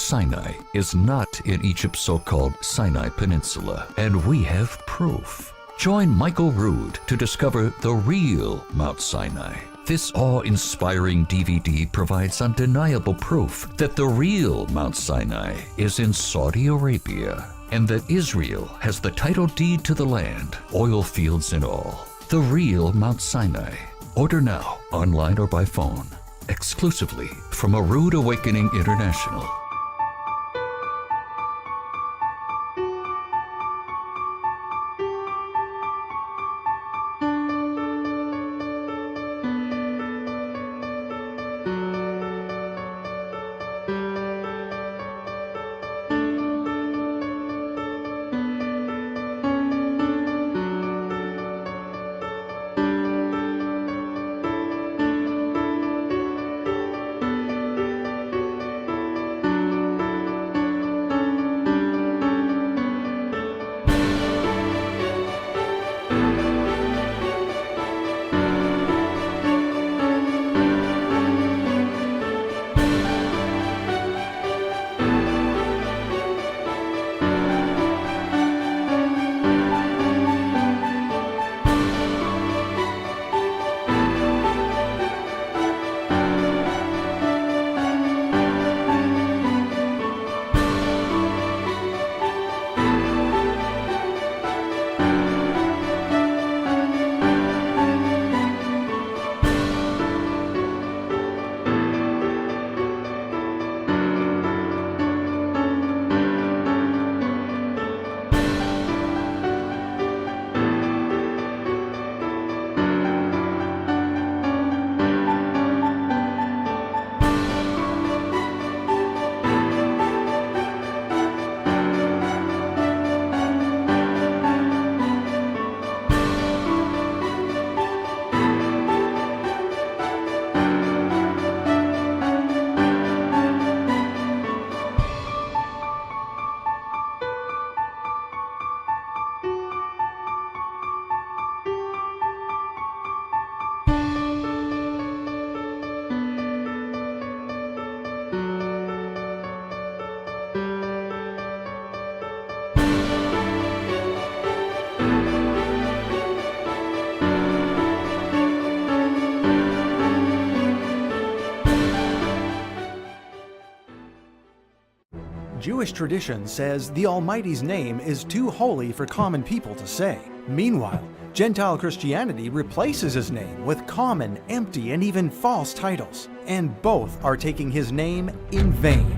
Sinai is not in Egypt's so-called Sinai Peninsula, and we have proof. Join Michael Rood to discover the real Mount Sinai. This awe-inspiring DVD provides undeniable proof that the real Mount Sinai is in Saudi Arabia, and that Israel has the title deed to the land, oil fields and all. The real Mount Sinai. Order now, online or by phone, exclusively from A Rood Awakening International. Jewish tradition says the Almighty's name is too holy for common people to say. Meanwhile, Gentile Christianity replaces his name with common, empty, and even false titles, and both are taking his name in vain.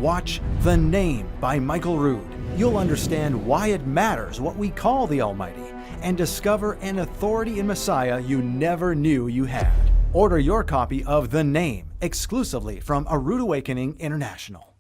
Watch The Name by Michael Rood. You'll understand why it matters what we call the Almighty, and discover an authority in Messiah you never knew you had. Order your copy of The Name exclusively from A Rood Awakening International.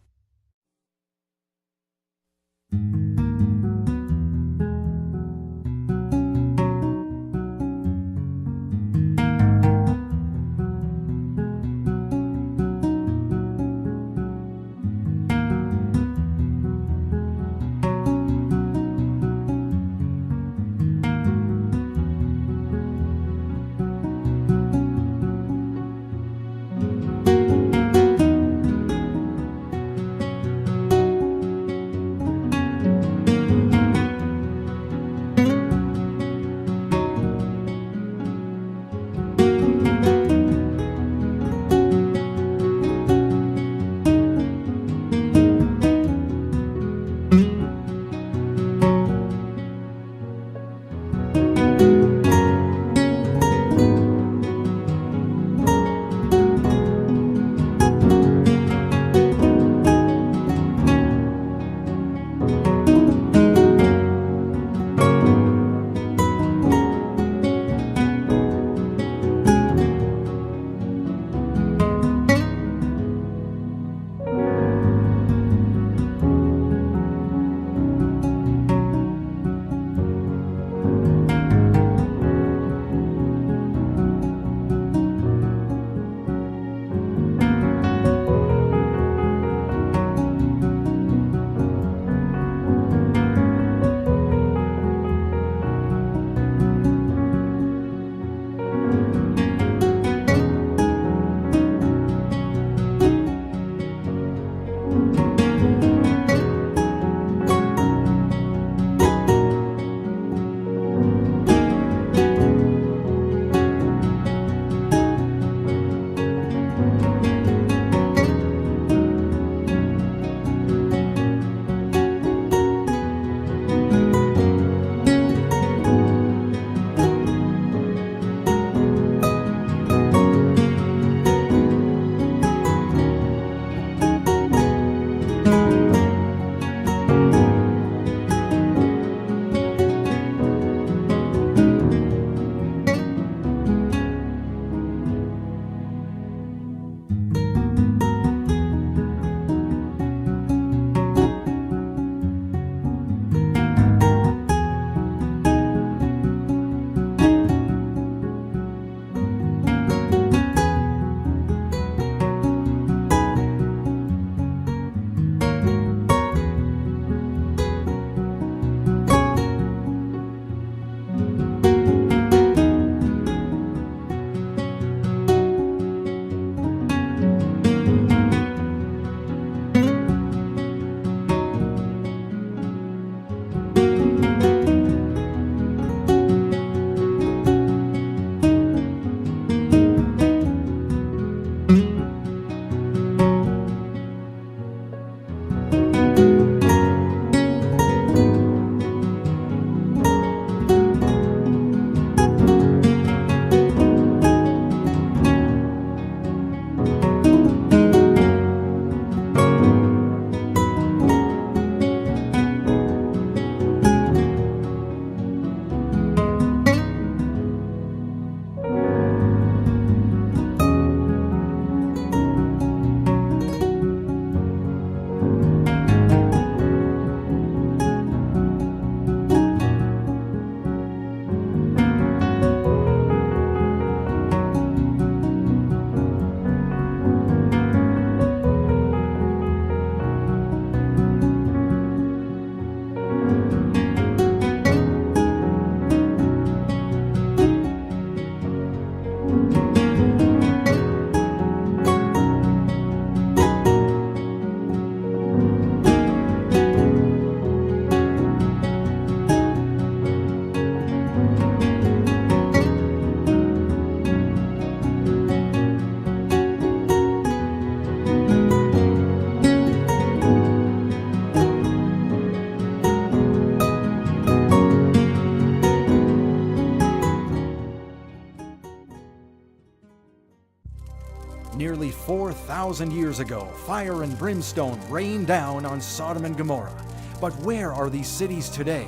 Nearly 4,000 years ago, fire and brimstone rained down on Sodom and Gomorrah. But where are these cities today?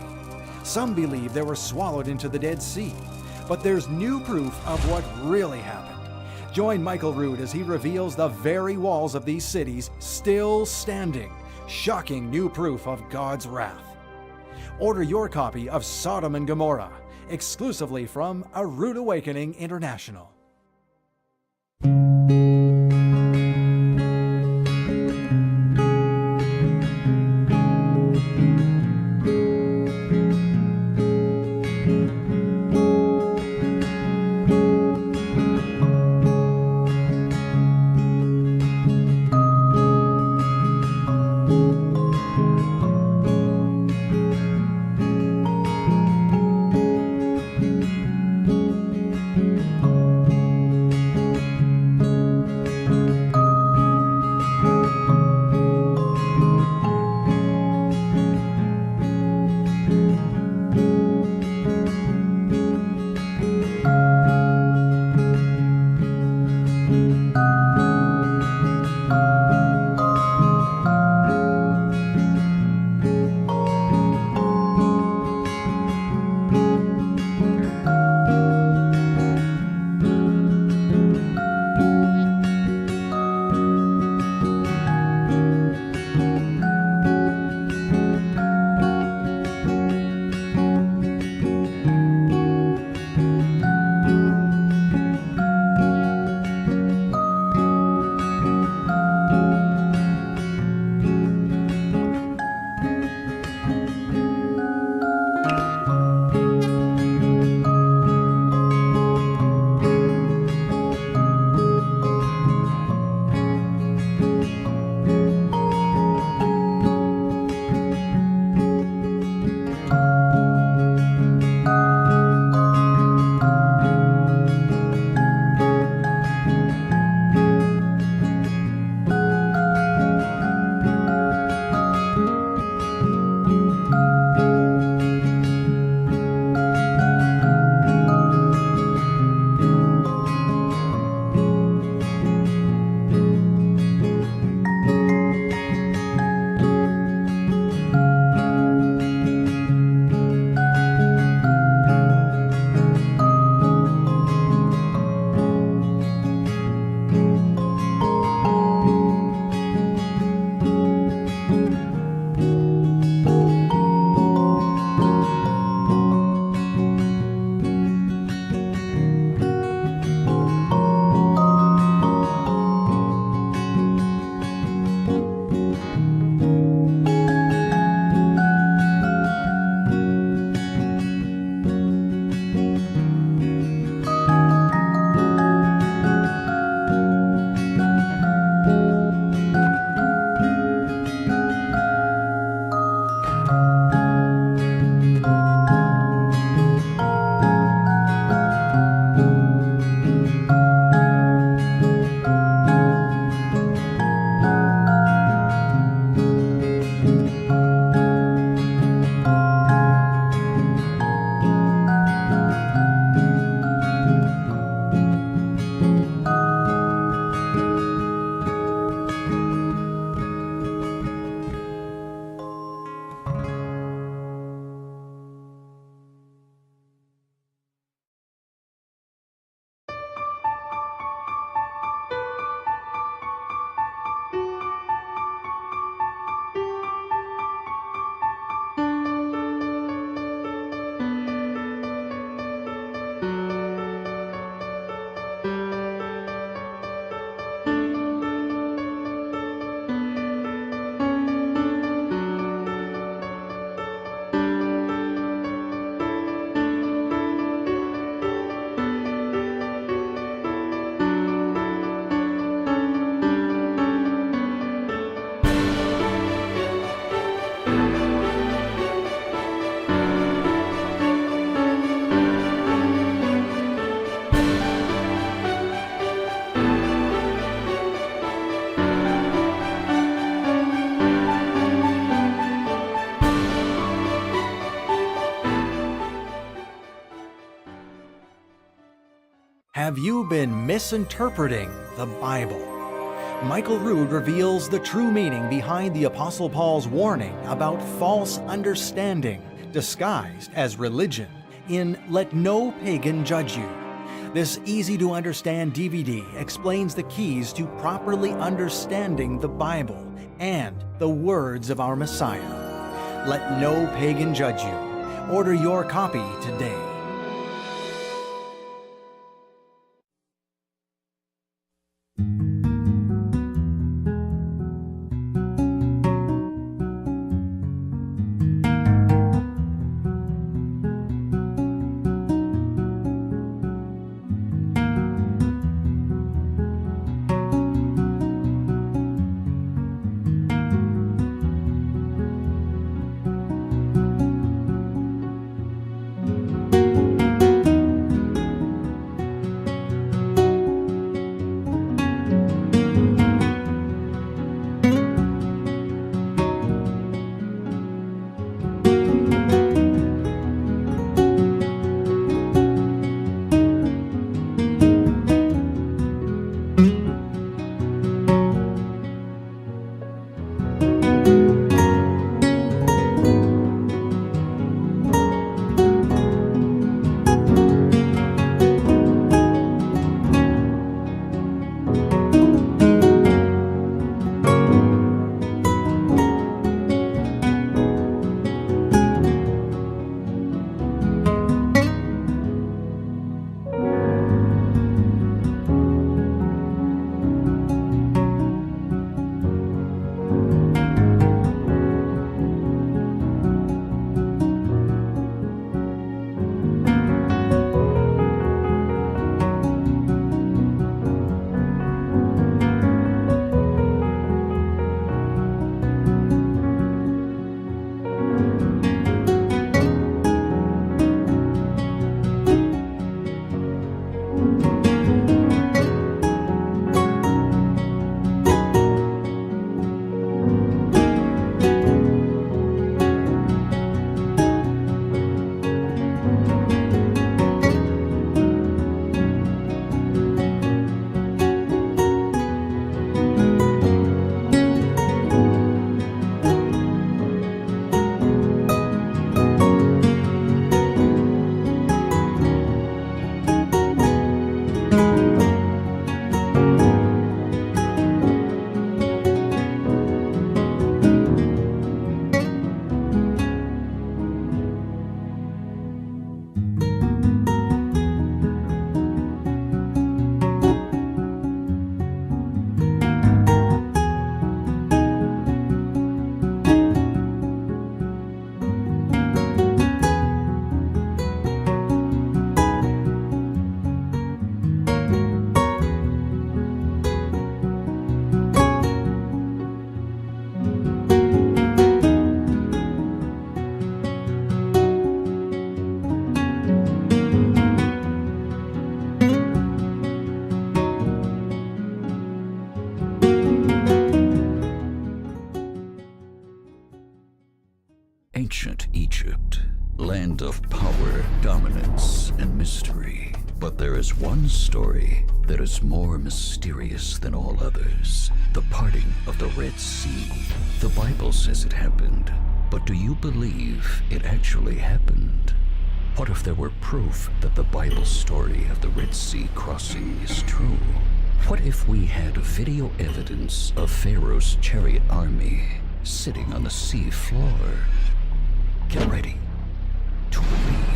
Some believe they were swallowed into the Dead Sea. But there's new proof of what really happened. Join Michael Rood as he reveals the very walls of these cities still standing. Shocking new proof of God's wrath. Order your copy of Sodom and Gomorrah, exclusively from A Rood Awakening International. Have you been misinterpreting the Bible? Michael Rood reveals the true meaning behind the Apostle Paul's warning about false understanding disguised as religion in Let No Pagan Judge You. This easy-to-understand DVD explains the keys to properly understanding the Bible and the words of our Messiah. Let no pagan judge you. Order your copy today. Ancient Egypt, land of power, dominance, and mystery. But there is one story that is more mysterious than all others. The parting of the Red Sea. The Bible says it happened, but do you believe it actually happened? What if there were proof that the Bible story of the Red Sea crossing is true? What if we had video evidence of Pharaoh's chariot army sitting on the sea floor? Get ready to believe.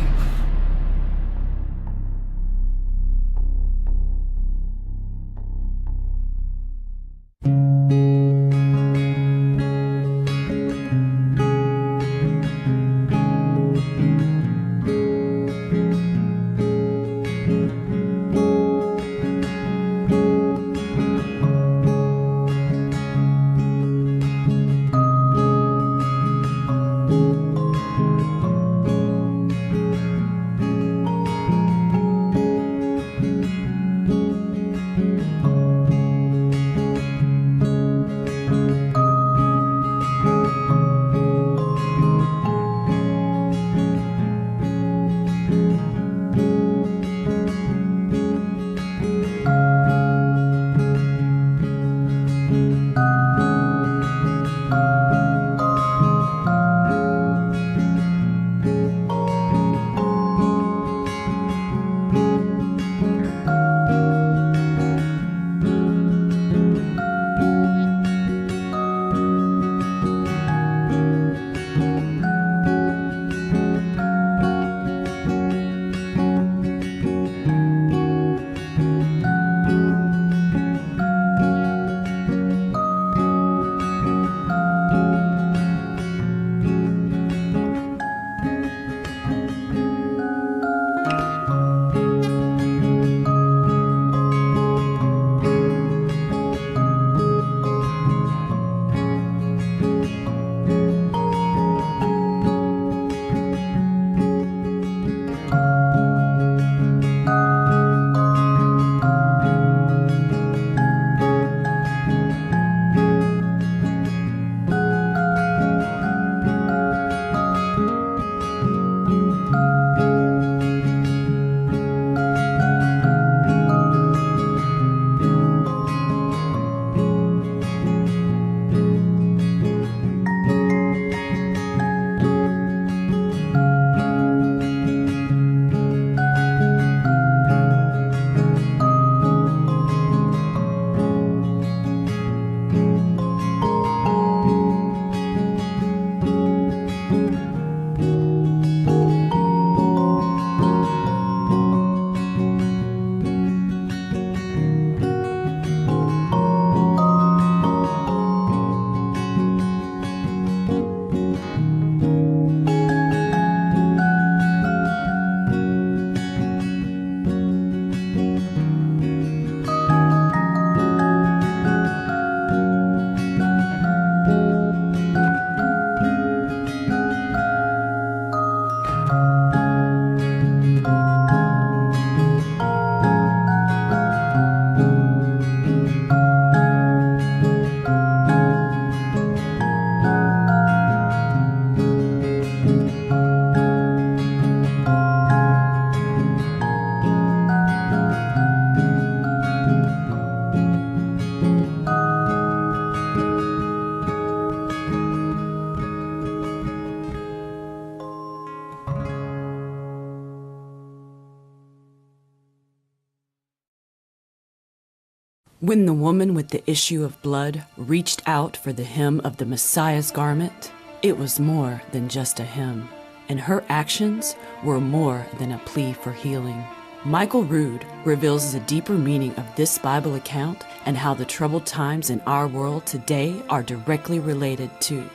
When the woman with the issue of blood reached out for the hem of the Messiah's garment, it was more than just a hem, and her actions were more than a plea for healing. Michael Rood reveals the deeper meaning of this Bible account and how the troubled times in our world today are directly related to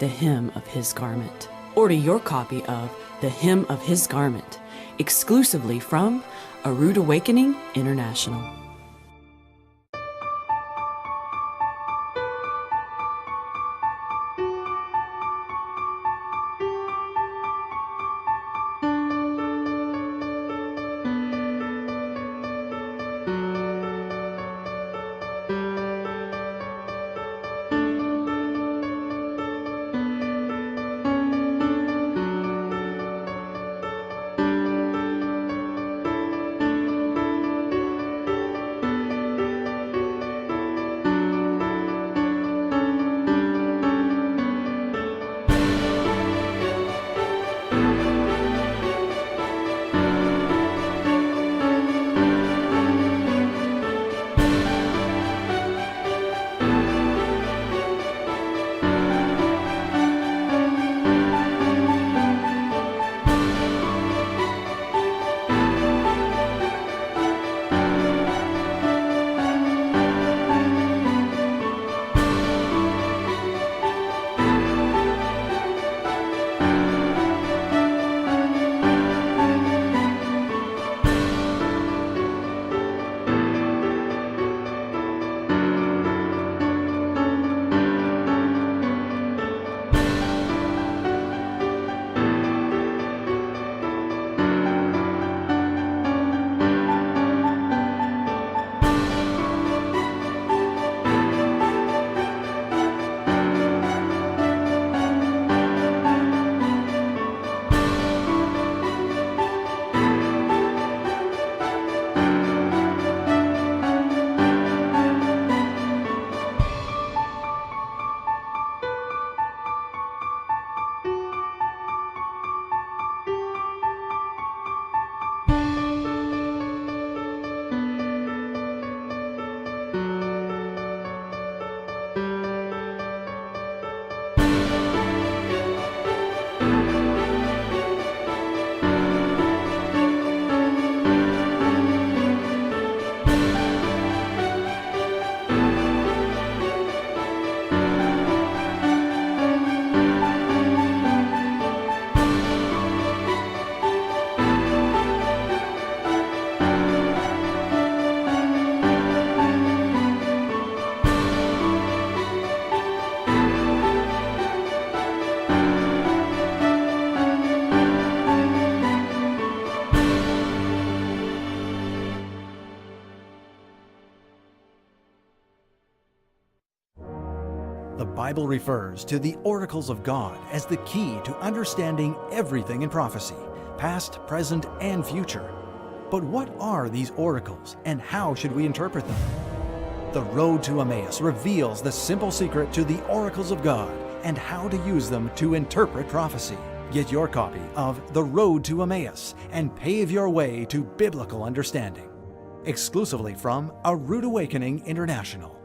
the hem of his garment. Order your copy of The Hem of His Garment exclusively from A Rude Awakening International. The Bible refers to the oracles of God as the key to understanding everything in prophecy, past, present, and future. But what are these oracles, and how should we interpret them? The Road to Emmaus reveals the simple secret to the oracles of God and how to use them to interpret prophecy. Get your copy of The Road to Emmaus and pave your way to biblical understanding. Exclusively from A Rude Awakening International.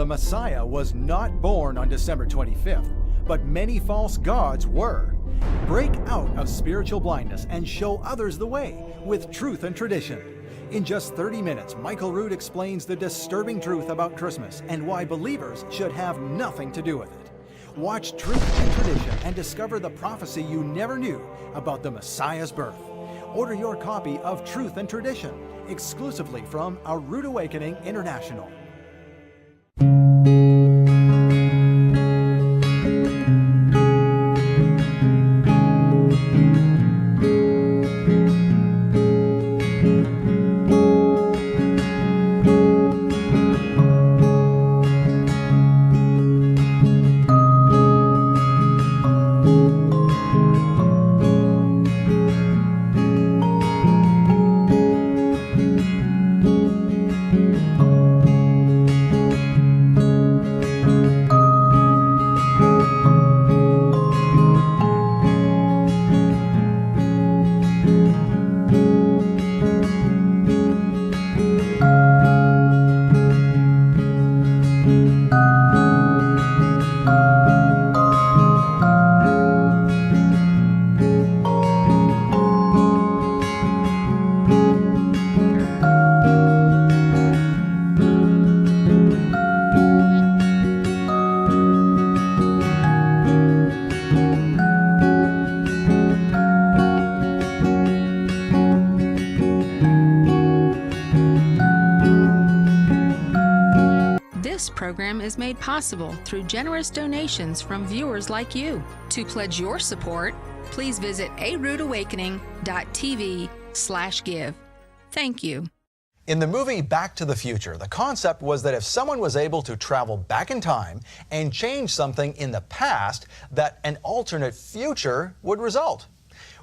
Messiah was not born on December 25th, but many false gods were. Break out of spiritual blindness and show others the way with truth and tradition. In just 30 minutes, Michael Rood explains the disturbing truth about Christmas and why believers should have nothing to do with it. Watch Truth and Tradition and discover the prophecy you never knew about the Messiah's birth. Order your copy of Truth and Tradition exclusively from A Rood Awakening International. This program is made possible through generous donations from viewers like you. To pledge your support, please visit aroodawakening.tv/give. Thank you. In the movie Back to the Future, the concept was that if someone was able to travel back in time and change something in the past, that an alternate future would result.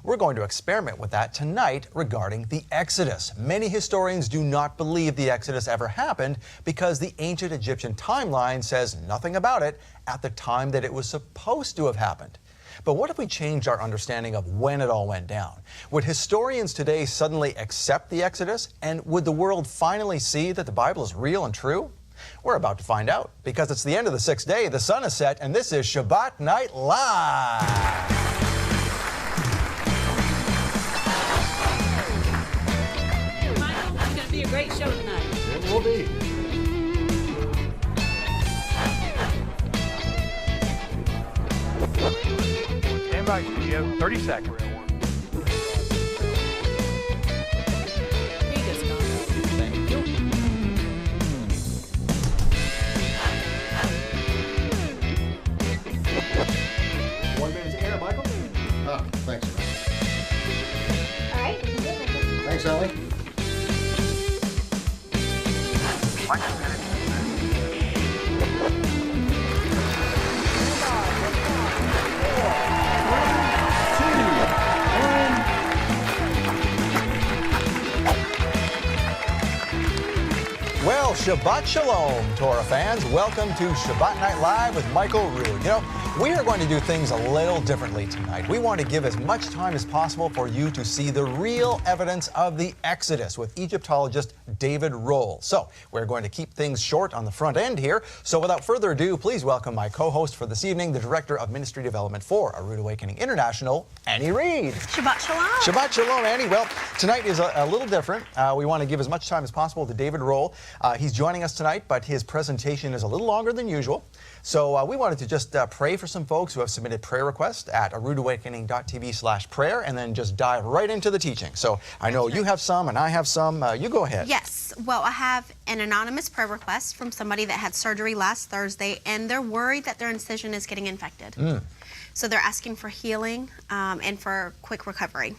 We're going to experiment with that tonight regarding the Exodus. Many historians do not believe the Exodus ever happened because the ancient Egyptian timeline says nothing about it at the time that it was supposed to have happened. But what if we changed our understanding of when it all went down? Would historians today suddenly accept the Exodus? And would the world finally see that the Bible is real and true? We're about to find out, because it's the end of the sixth day, the sun is set, and this is Shabbat Night Live. Be a great show tonight. It will be. Stand by, studio. 30 seconds. Thank you. One minute to air, Michael. Oh, thanks. All right, this is it, Michael. Thanks, Ellie. Well, Shabbat Shalom, Torah fans. Welcome to Shabbat Night Live with Michael Rood. You know, we are going to do things a little differently tonight. We want to give as much time as possible for you to see the real evidence of the Exodus with Egyptologist David Rohl. So, we're going to keep things short on the front end here. So, without further ado, please welcome my co-host for this evening, the Director of Ministry Development for A Rood Awakening International, Annie Reed. Shabbat Shalom. Shabbat Shalom, Annie. Well, tonight is a little different. We want to give as much time as possible to David Rohl. He's joining us tonight, but his presentation is a little longer than usual. So we wanted to just pray for some folks who have submitted prayer requests at aroodawakening.tv/prayer, and then just dive right into the teaching. So I know you have some and I have some. You go ahead. Yes. Well, I have an anonymous prayer request from somebody that had surgery last Thursday, and they're worried that their incision is getting infected. So they're asking for healing and for quick recovery.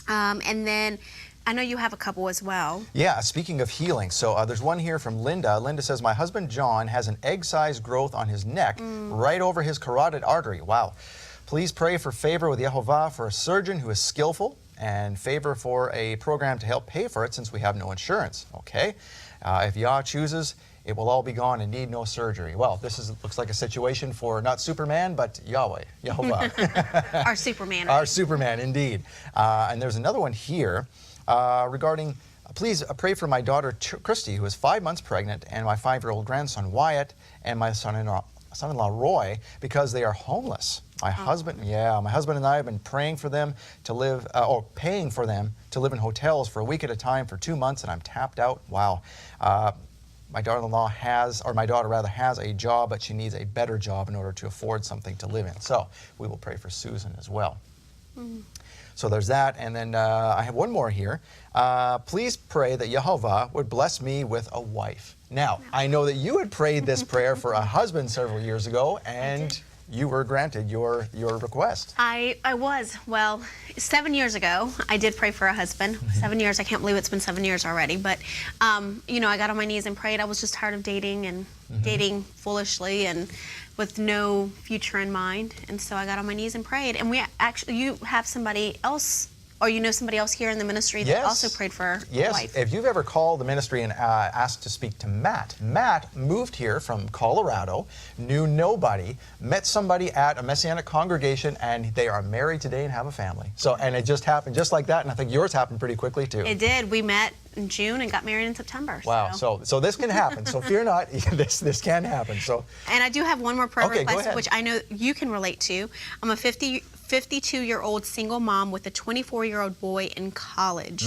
And then I know you have a couple as well. Yeah, speaking of healing, so there's one here from Linda. Linda says, my husband John has an egg-sized growth on his neck right over his carotid artery. Wow. Please pray for favor with Yehovah for a surgeon who is skillful, and favor for a program to help pay for it since we have no insurance. Okay. If Yah chooses, it will all be gone and need no surgery. Well, this looks like a situation for not Superman, but Yahweh, Yehovah. Our Superman. Our Superman, indeed. And there's another one here regarding Please pray for my daughter Christy, who is 5 months pregnant, and my 5-year-old grandson Wyatt, and my son-in-law Roy, because they are homeless. My husband and I have been praying for them to live, or paying for them to live in hotels for a week at a time for 2 months, and I'm tapped out. Wow. My daughter-in-law has, or my daughter rather, has a job, but she needs a better job in order to afford something to live in. So we will pray for Susan as well. So there's that, and then I have one more here. Please pray that Yehovah would bless me with a wife. Now, I know that you had prayed this prayer for a husband several years ago, and you were granted your request. I was. Well, 7 years ago, I did pray for a husband. 7 years. I can't believe it's been 7 years already. But, you know, I got on my knees and prayed. I was just tired of dating and dating foolishly and with no future in mind. And so I got on my knees and prayed. And you have somebody else, or you know somebody else here in the ministry that also prayed for a wife. Yes, if you've ever called the ministry and asked to speak to Matt. Matt moved here from Colorado, knew nobody, met somebody at a Messianic congregation, and they are married today and have a family. So, and it just happened just like that, and I think yours happened pretty quickly too. It did. We met in June and got married in September. Wow, so this can happen. So fear not, this can happen. So. And I do have one more prayer go request, ahead. which I know you can relate to. I'm a 52-year-old single mom with a 24-year-old boy in college.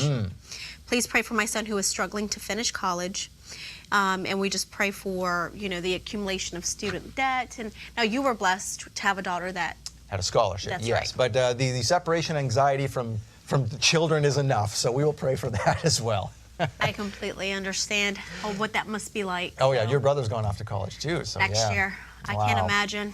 Please pray for my son who is struggling to finish college. And we just pray for, you know, the accumulation of student debt. And now you were blessed to have a daughter that had a scholarship, That's yes. right. But the separation anxiety from the children is enough, so we will pray for that as well. I completely understand what that must be like. Oh yeah, your brother's going off to college too, so Next year. I can't imagine.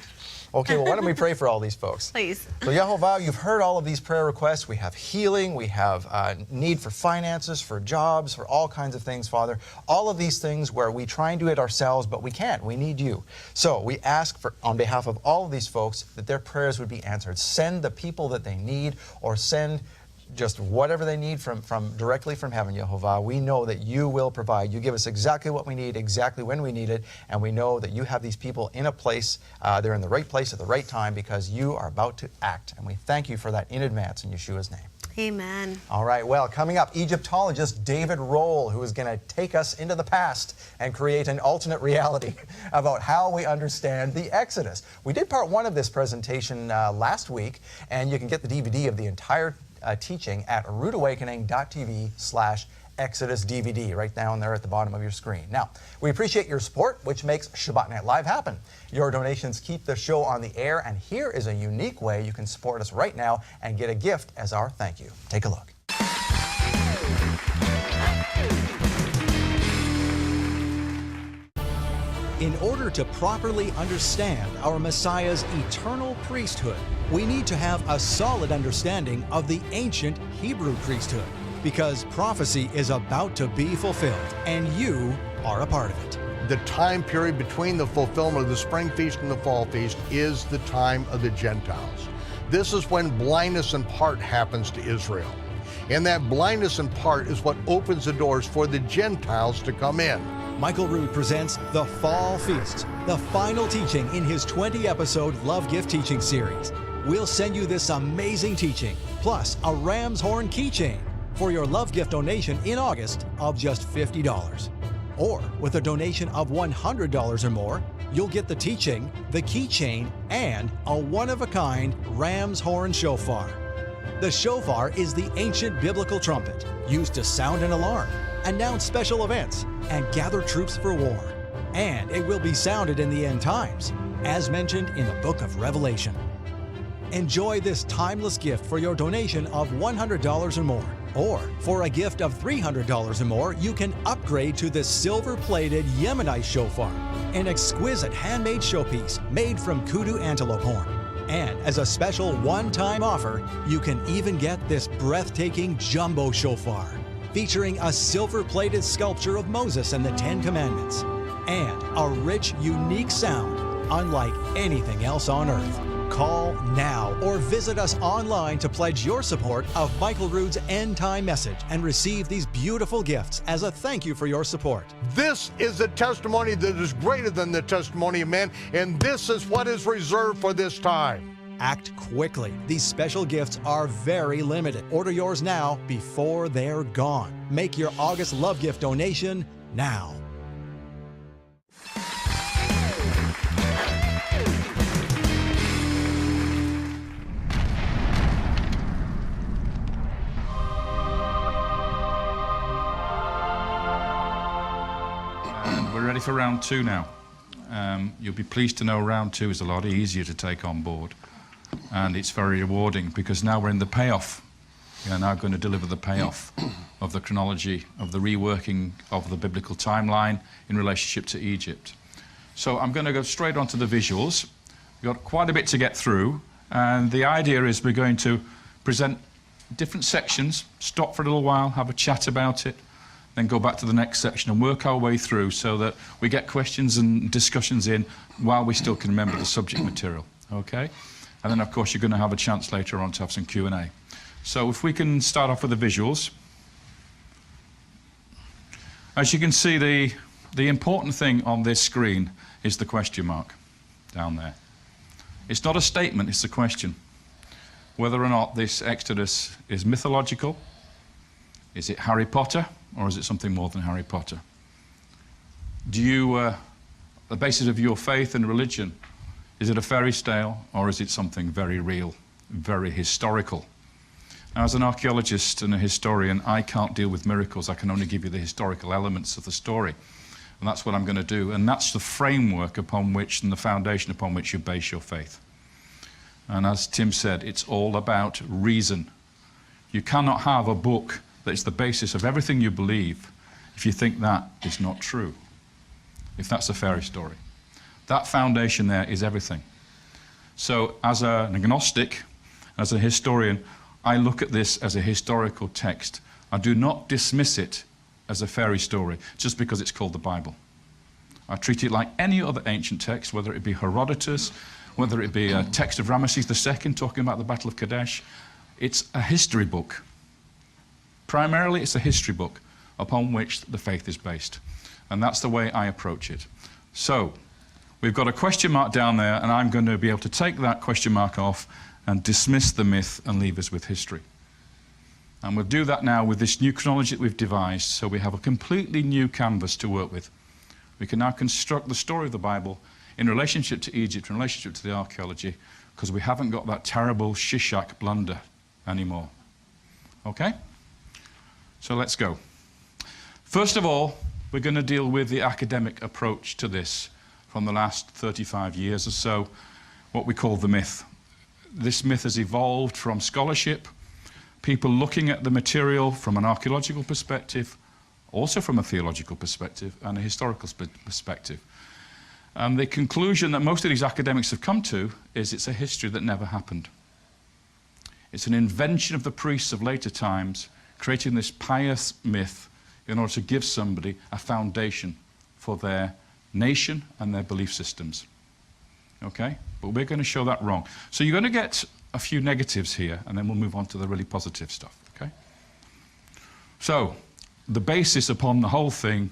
Okay, well, why don't we pray for all these folks? Please. So, Yehovah, you've heard all of these prayer requests. We have healing. We have need for finances, for jobs, for all kinds of things, Father. All of these things where we try and do it ourselves, but we can't. We need you. So we ask for, on behalf of all of these folks, that their prayers would be answered. Send the people that they need, or send just whatever they need directly from heaven, Yehovah. We know that you will provide. You give us exactly what we need, exactly when we need it, and we know that you have these people in a place, they're in the right place at the right time, because you are about to act. And we thank you for that in advance in Yeshua's name. Amen. All right, well, coming up, Egyptologist David Rohl, who is going to take us into the past and create an alternate reality about how we understand the Exodus. We did part one of this presentation last week, and you can get the DVD of the entire teaching at rootawakening.tv/Exodus DVD, right down there at the bottom of your screen. Now, we appreciate your support, which makes Shabbat Night Live happen. Your donations keep the show on the air, and here is a unique way you can support us right now and get a gift as our thank you. Take a look. In order to properly understand our Messiah's eternal priesthood, we need to have a solid understanding of the ancient Hebrew priesthood, because prophecy is about to be fulfilled, and you are a part of it. The time period between the fulfillment of the spring feast and the fall feast is the time of the Gentiles. This is when blindness in part happens to Israel. And that blindness in part is what opens the doors for the Gentiles to come in. Michael Rood presents The Fall Feast, the final teaching in his 20-episode Love Gift Teaching series. We'll send you this amazing teaching, plus a ram's horn keychain for your love gift donation in August of just $50. Or with a donation of $100 or more, you'll get the teaching, the keychain, and a one-of-a-kind ram's horn shofar. The shofar is the ancient biblical trumpet used to sound an alarm, announce special events, and gather troops for war. And it will be sounded in the end times, as mentioned in the book of Revelation. Enjoy this timeless gift for your donation of $100 or more. Or for a gift of $300 or more, you can upgrade to the silver-plated Yemenite shofar, an exquisite handmade showpiece made from kudu antelope horn. And as a special one-time offer, you can even get this breathtaking jumbo shofar, featuring a silver-plated sculpture of Moses and the Ten Commandments, and a rich, unique sound unlike anything else on earth. Call now or visit us online to pledge your support of Michael Rood's End Time Message and receive these beautiful gifts as a thank you for your support. This is a testimony that is greater than the testimony of man, and this is what is reserved for this time. Act quickly. These special gifts are very limited. Order yours now before they're gone. Make your August love gift donation now. We're ready for round two now. You'll be pleased to know round two is a lot easier to take on board, and it's very rewarding because now we're in the payoff. We are now going to deliver the payoff of the chronology, of the reworking of the biblical timeline in relationship to Egypt. So I'm going to go straight on to the visuals. We've got quite a bit to get through, and the idea is we're going to present different sections, stop for a little while, have a chat about it, then go back to the next section and work our way through so that we get questions and discussions in while we still can remember the subject material, okay? And then, of course, you're going to have a chance later on to have some Q&A. So if we can start off with the visuals. As you can see, the important thing on this screen is the question mark down there. It's not a statement, it's a question. Whether or not this Exodus is mythological, is it Harry Potter, or is it something more than Harry Potter? Do you, the basis of your faith and religion, is it a fairy tale, or is it something very real, very historical? Now, as an archaeologist and a historian, I can't deal with miracles. I can only give you the historical elements of the story. And that's what I'm going to do. And that's the framework upon which, and the foundation upon which you base your faith. And as Tim said, it's all about reason. You cannot have a book that is the basis of everything you believe if you think that is not true, if that's a fairy story. That foundation there is everything. So as an agnostic, as a historian, I look at this as a historical text. I do not dismiss it as a fairy story just because it's called the Bible. I treat it like any other ancient text, whether it be Herodotus, whether it be a text of Ramesses II talking about the Battle of Kadesh. It's a history book. Primarily, it's a history book upon which the faith is based. And that's the way I approach it. So, we've got a question mark down there, and I'm going to be able to take that question mark off and dismiss the myth and leave us with history. And we'll do that now with this new chronology that we've devised, so we have a completely new canvas to work with. We can now construct the story of the Bible in relationship to Egypt, in relationship to the archaeology, because we haven't got that terrible Shishak blunder anymore. Okay? So let's go. First of all, we're going to deal with the academic approach to this from the last 35 years or so, what we call the myth. This myth has evolved from scholarship, people looking at the material from an archaeological perspective, also from a theological perspective and a historical perspective. And the conclusion that most of these academics have come to is it's a history that never happened. It's an invention of the priests of later times, creating this pious myth in order to give somebody a foundation for their nation and their belief systems. Okay? But we're going to show that wrong. So you're going to get a few negatives here, and then we'll move on to the really positive stuff. Okay? So, the basis upon the whole thing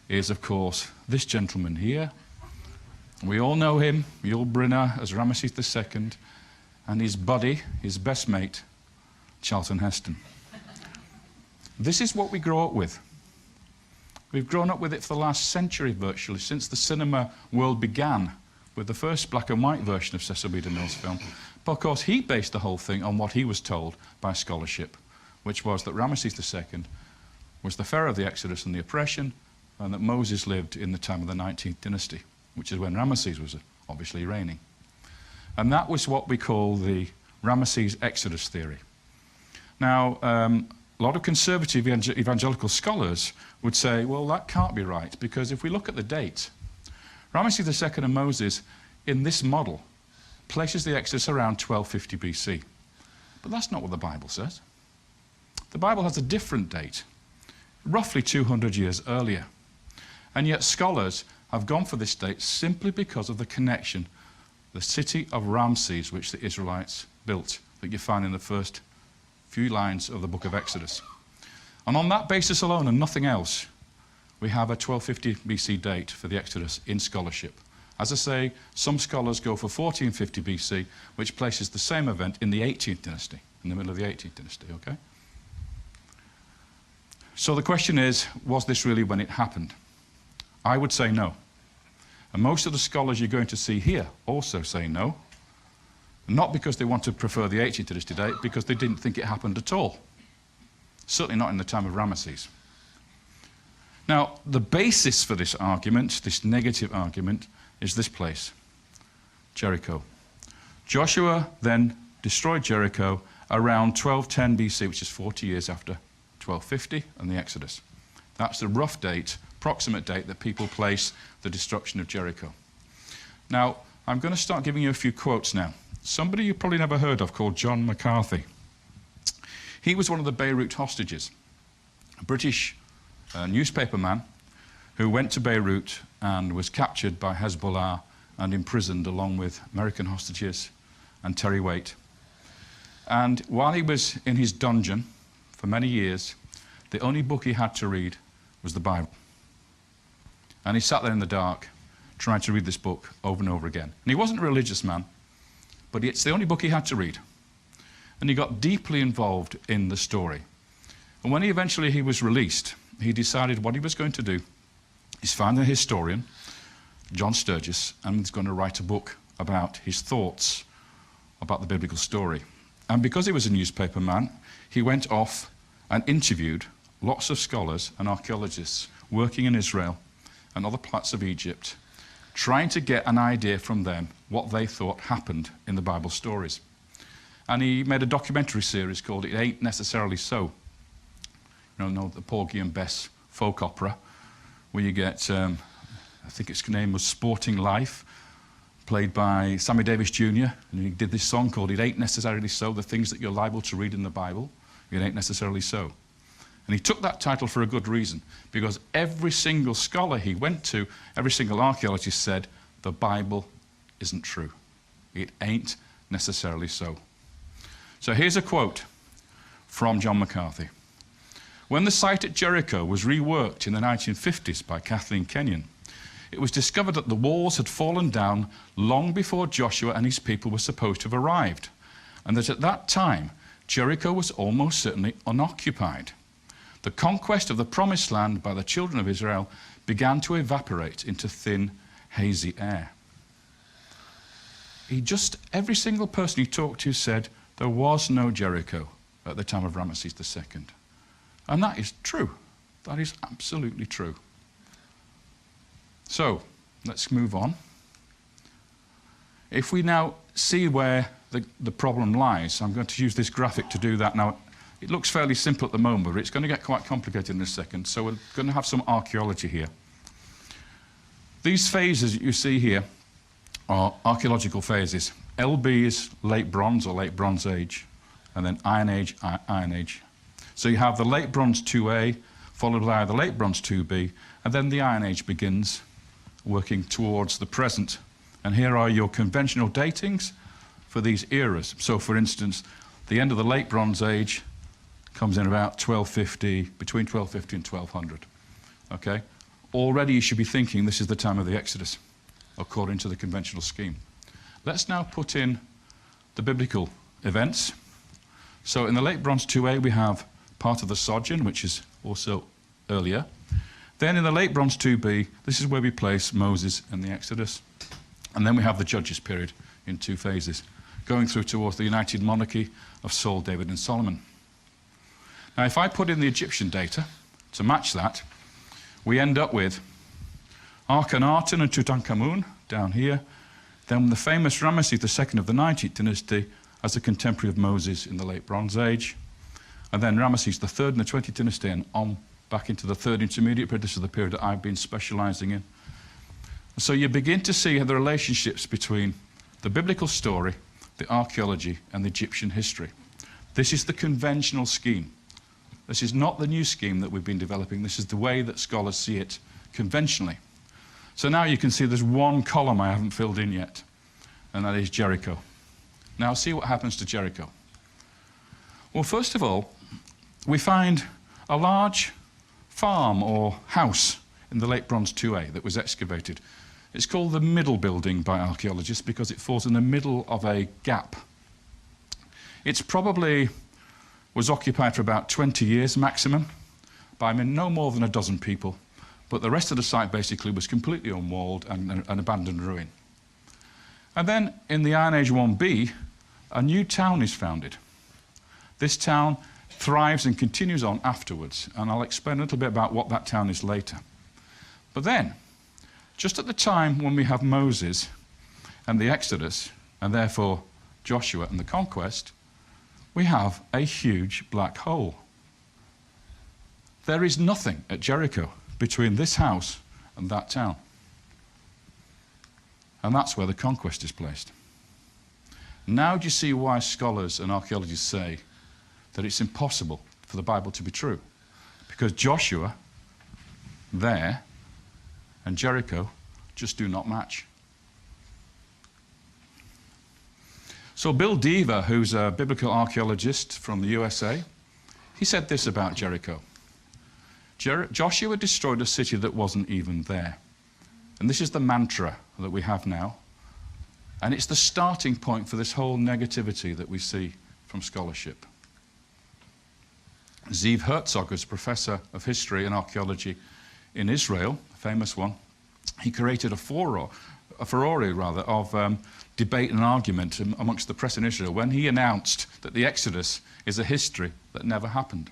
is, of course, this gentleman here. We all know him, Yul-Brynner, as Ramesses II, and his buddy, his best mate, Charlton Heston. This is what we grow up with. We've grown up with it for the last century, virtually, since the cinema world began with the first black and white version of Cecil B. DeMille's film. But of course, he based the whole thing on what he was told by scholarship, which was that Ramesses II was the pharaoh of the Exodus and the oppression, and that Moses lived in the time of the 19th dynasty, which is when Ramesses was obviously reigning. And that was what we call the Ramesses Exodus theory. Now, a lot of conservative evangelical scholars would say, well, that can't be right, because if we look at the date, Ramesses II and Moses, in this model, places the Exodus around 1250 BC. But that's not what the Bible says. The Bible has a different date, roughly 200 years earlier. And yet scholars have gone for this date simply because of the connection, the city of Ramses, which the Israelites built, that you find in the first few lines of the book of Exodus. And on that basis alone and nothing else, we have a 1250 BC date for the Exodus in scholarship. As I say, some scholars go for 1450 BC, which places the same event in the 18th dynasty, in the middle of the 18th dynasty, okay? So the question is, was this really when it happened? I would say no. And most of the scholars you're going to see here also say no. Not because they want to prefer the 18th dynasty date, because they didn't think it happened at all. Certainly not in the time of Ramesses. Now, the basis for this argument, this negative argument, is this place, Jericho. Joshua then destroyed Jericho around 1210 BC, which is 40 years after 1250 and the Exodus. That's the rough date, approximate date that people place the destruction of Jericho. Now, I'm going to start giving you a few quotes now. Somebody you probably never heard of called John McCarthy. He was one of the Beirut hostages, a British newspaper man who went to Beirut and was captured by Hezbollah and imprisoned along with American hostages and Terry Waite. And while he was in his dungeon for many years, the only book he had to read was the Bible. And he sat there in the dark trying to read this book over and over again. And he wasn't a religious man, but it's the only book he had to read. And he got deeply involved in the story. And when he was released, he decided what he was going to do is find a historian, John Sturgis, and he's going to write a book about his thoughts about the biblical story. And because he was a newspaper man, he went off and interviewed lots of scholars and archeologists working in Israel and other parts of Egypt, trying to get an idea from them what they thought happened in the Bible stories. And he made a documentary series called It Ain't Necessarily So. You know the Porgy and Bess folk opera, where you get, I think its name was Sporting Life, played by Sammy Davis Jr., and he did this song called It Ain't Necessarily So, the things that you're liable to read in the Bible, it ain't necessarily so. And he took that title for a good reason, because every single scholar he went to, every single archaeologist said, the Bible isn't true. It ain't necessarily so. So here's a quote from John McCarthy. When the site at Jericho was reworked in the 1950s by Kathleen Kenyon, it was discovered that the walls had fallen down long before Joshua and his people were supposed to have arrived, and that at that time, Jericho was almost certainly unoccupied. The conquest of the Promised Land by the children of Israel began to evaporate into thin, hazy air. Every single person he talked to said there was no Jericho at the time of Ramesses II. And that is true. That is absolutely true. So, let's move on. If we now see where the problem lies, I'm going to use this graphic to do that. Now, it looks fairly simple at the moment, but it's going to get quite complicated in a second, so we're going to have some archaeology here. These phases that you see here are archaeological phases. LB is late bronze or late Bronze Age, and then Iron Age, Iron Age. So you have the late Bronze 2A, followed by the late Bronze 2B, and then the Iron Age begins, working towards the present. And here are your conventional datings for these eras. So for instance, the end of the late Bronze Age comes in about 1250, between 1250 and 1200. Okay? Already you should be thinking this is the time of the Exodus, according to the conventional scheme. Let's now put in the biblical events. So in the late Bronze 2A we have part of the Sojourn, which is also earlier. Then in the late Bronze 2B, this is where we place Moses and the Exodus. And then we have the Judges period in two phases, going through towards the united monarchy of Saul, David, and Solomon. Now, if I put in the Egyptian data to match that, we end up with Akhenaten and Tutankhamun down here, then the famous Ramesses II of the 19th dynasty as a contemporary of Moses in the late Bronze Age, and then Ramesses III in the 20th dynasty and on back into the third intermediate period. This is the period that I've been specializing in. So you begin to see the relationships between the biblical story, the archaeology, and the Egyptian history. This is the conventional scheme. This is not the new scheme that we've been developing. This is the way that scholars see it conventionally. So now you can see there's one column I haven't filled in yet, and that is Jericho. Now see what happens to Jericho. Well, first of all, we find a large farm or house in the late Bronze 2A that was excavated. It's called the middle building by archaeologists because it falls in the middle of a gap. It's probably was occupied for about 20 years maximum by no more than a dozen people, but the rest of the site basically was completely unwalled and an abandoned ruin. And then in the Iron Age 1B, a new town is founded. This town thrives and continues on afterwards, and I'll explain a little bit about what that town is later. But then, just at the time when we have Moses and the Exodus, and therefore Joshua and the conquest, we have a huge black hole. There is nothing at Jericho between this house and that town. And that's where the conquest is placed. Now do you see why scholars and archaeologists say that it's impossible for the Bible to be true? Because Joshua there and Jericho just do not match. So Bill Deaver, who's a biblical archaeologist from the USA, he said this about Jericho. Joshua destroyed a city that wasn't even there. And this is the mantra that we have now. And it's the starting point for this whole negativity that we see from scholarship. Zeev Herzog, who's professor of history and archaeology in Israel, a famous one, he created a furore of debate and argument amongst the press in Israel when he announced that the Exodus is a history that never happened.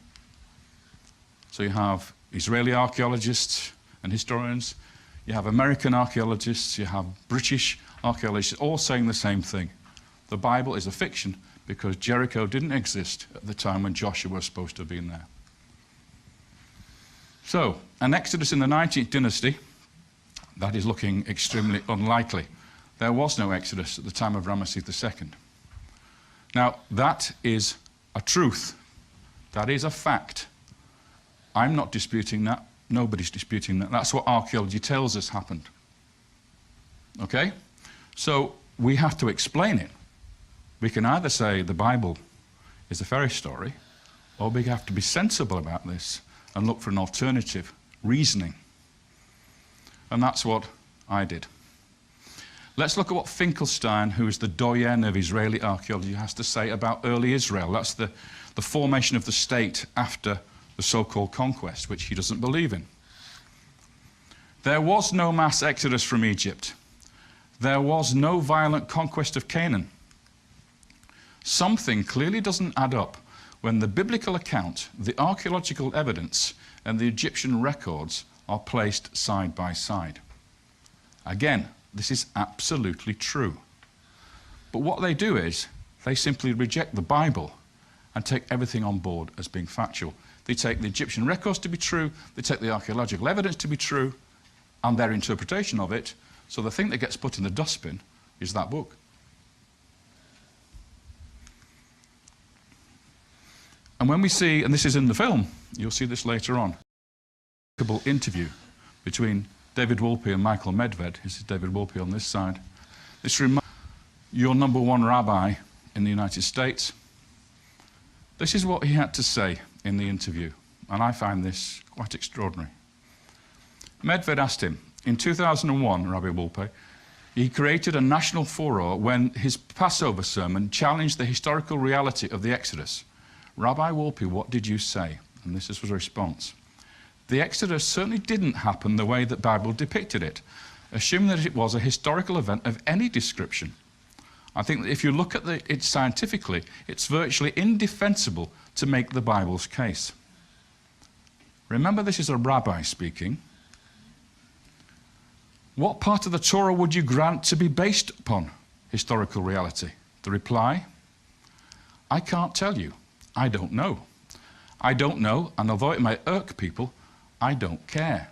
So you have Israeli archaeologists and historians, you have American archaeologists, you have British archaeologists, all saying the same thing. The Bible is a fiction because Jericho didn't exist at the time when Joshua was supposed to have been there. So, an Exodus in the 19th dynasty, that is looking extremely unlikely. There was no Exodus at the time of Ramesses II. Now, that is a truth. That is a fact. I'm not disputing that. Nobody's disputing that. That's what archaeology tells us happened. Okay? So we have to explain it. We can either say the Bible is a fairy story, or we have to be sensible about this and look for an alternative reasoning. And that's what I did. Let's look at what Finkelstein, who is the doyen of Israeli archaeology, has to say about early Israel. That's the formation of the state after the so-called conquest, which he doesn't believe in. There was no mass exodus from Egypt. There was no violent conquest of Canaan. Something clearly doesn't add up when the biblical account, the archaeological evidence, and the Egyptian records are placed side by side. Again, this is absolutely true. But what they do is they simply reject the Bible and take everything on board as being factual. They take the Egyptian records to be true, they take the archaeological evidence to be true, and their interpretation of it. So the thing that gets put in the dustbin is that book. And when we see, and this is in the film, you'll see this later on, a interview between David Wolpe and Michael Medved. This is David Wolpe on this side. This reminds your number one rabbi in the United States. This is what he had to say in the interview, and I find this quite extraordinary. Medved asked him, in 2001, Rabbi Wolpe, he created a national furore when his Passover sermon challenged the historical reality of the Exodus. Rabbi Wolpe, what did you say? And this was his response. The Exodus certainly didn't happen the way that the Bible depicted it, assuming that it was a historical event of any description. I think that if you look at it scientifically, it's virtually indefensible to make the Bible's case. Remember, this is a rabbi speaking. What part of the Torah would you grant to be based upon historical reality? The reply, I can't tell you. I don't know. I don't know, and although it may irk people, I don't care.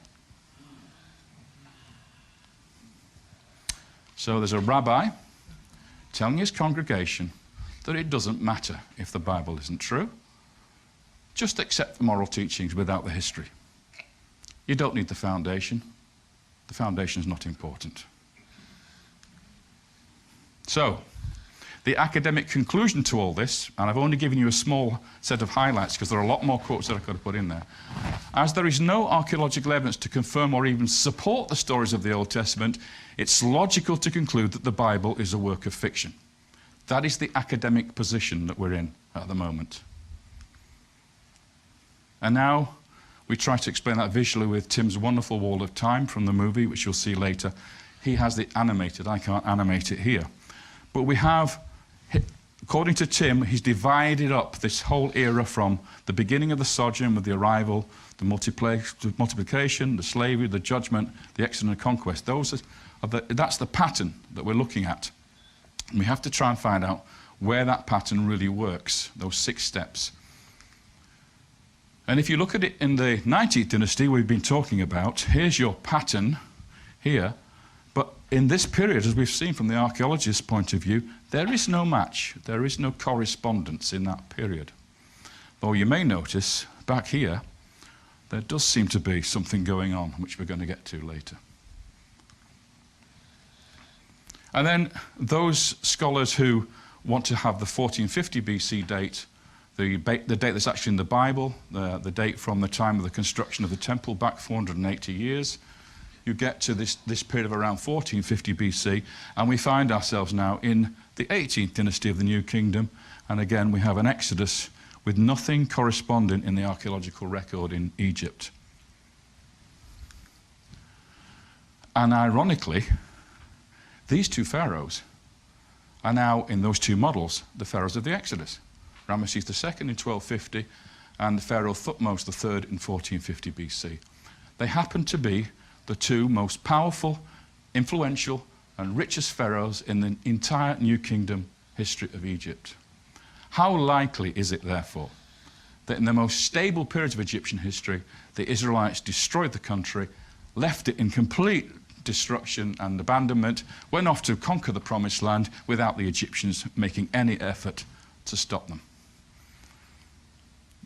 So there's a rabbi telling his congregation that it doesn't matter if the Bible isn't true. Just accept the moral teachings without the history. You don't need the foundation. The foundation is not important. So, The academic conclusion to all this, and I've only given you a small set of highlights because there are a lot more quotes that I could have put in there, as there is no archaeological evidence to confirm or even support the stories of the Old Testament, it's logical to conclude that the Bible is a work of fiction. That is the academic position that we're in at the moment. And now we try to explain that visually with Tim's wonderful wall of time from the movie, which you'll see later. He has it animated. I can't animate it here. But we have, according to Tim, he's divided up this whole era from the beginning of the sojourn with the arrival, the multiplication, the slavery, the judgment, the exodus and the conquest. That's the pattern that we're looking at. And we have to try and find out where that pattern really works, those 6 steps. And if you look at it in the 19th dynasty we've been talking about, here's your pattern here. But in this period, as we've seen from the archaeologist's point of view, there is no match. There is no correspondence in that period. Though you may notice back here, there does seem to be something going on, which we're going to get to later. And then those scholars who want to have the 1450 BC date, the date that's actually in the Bible, the date from the time of the construction of the temple back 480 years, you get to this period of around 1450 BC, and we find ourselves now in the 18th dynasty of the New Kingdom, and again we have an exodus with nothing corresponding in the archaeological record in Egypt. And ironically, these 2 pharaohs are now, in those 2 models, the pharaohs of the Exodus. Ramesses II in 1250 and Pharaoh Thutmose III in 1450 BC. They happen to be the 2 most powerful, influential and richest pharaohs in the entire New Kingdom history of Egypt. How likely is it, therefore, that in the most stable periods of Egyptian history, the Israelites destroyed the country, left it in complete destruction and abandonment, went off to conquer the Promised Land without the Egyptians making any effort to stop them?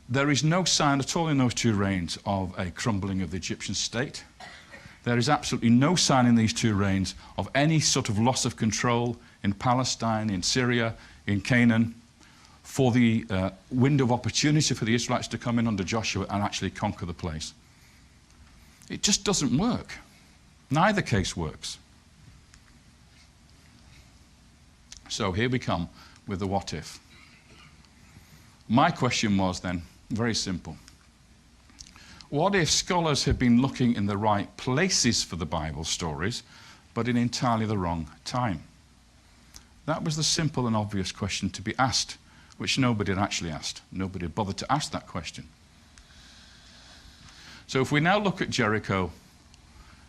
There is no sign at all in those 2 reigns of a crumbling of the Egyptian state. There is absolutely no sign in these 2 reigns of any sort of loss of control in Palestine, in Syria, in Canaan, for the window of opportunity for the Israelites to come in under Joshua and actually conquer the place. It just doesn't work. Neither case works. So here we come with the what if. My question was then very simple. What if scholars have been looking in the right places for the Bible stories, but in entirely the wrong time? That was the simple and obvious question to be asked, which nobody had actually asked. Nobody had bothered to ask that question. So if we now look at Jericho,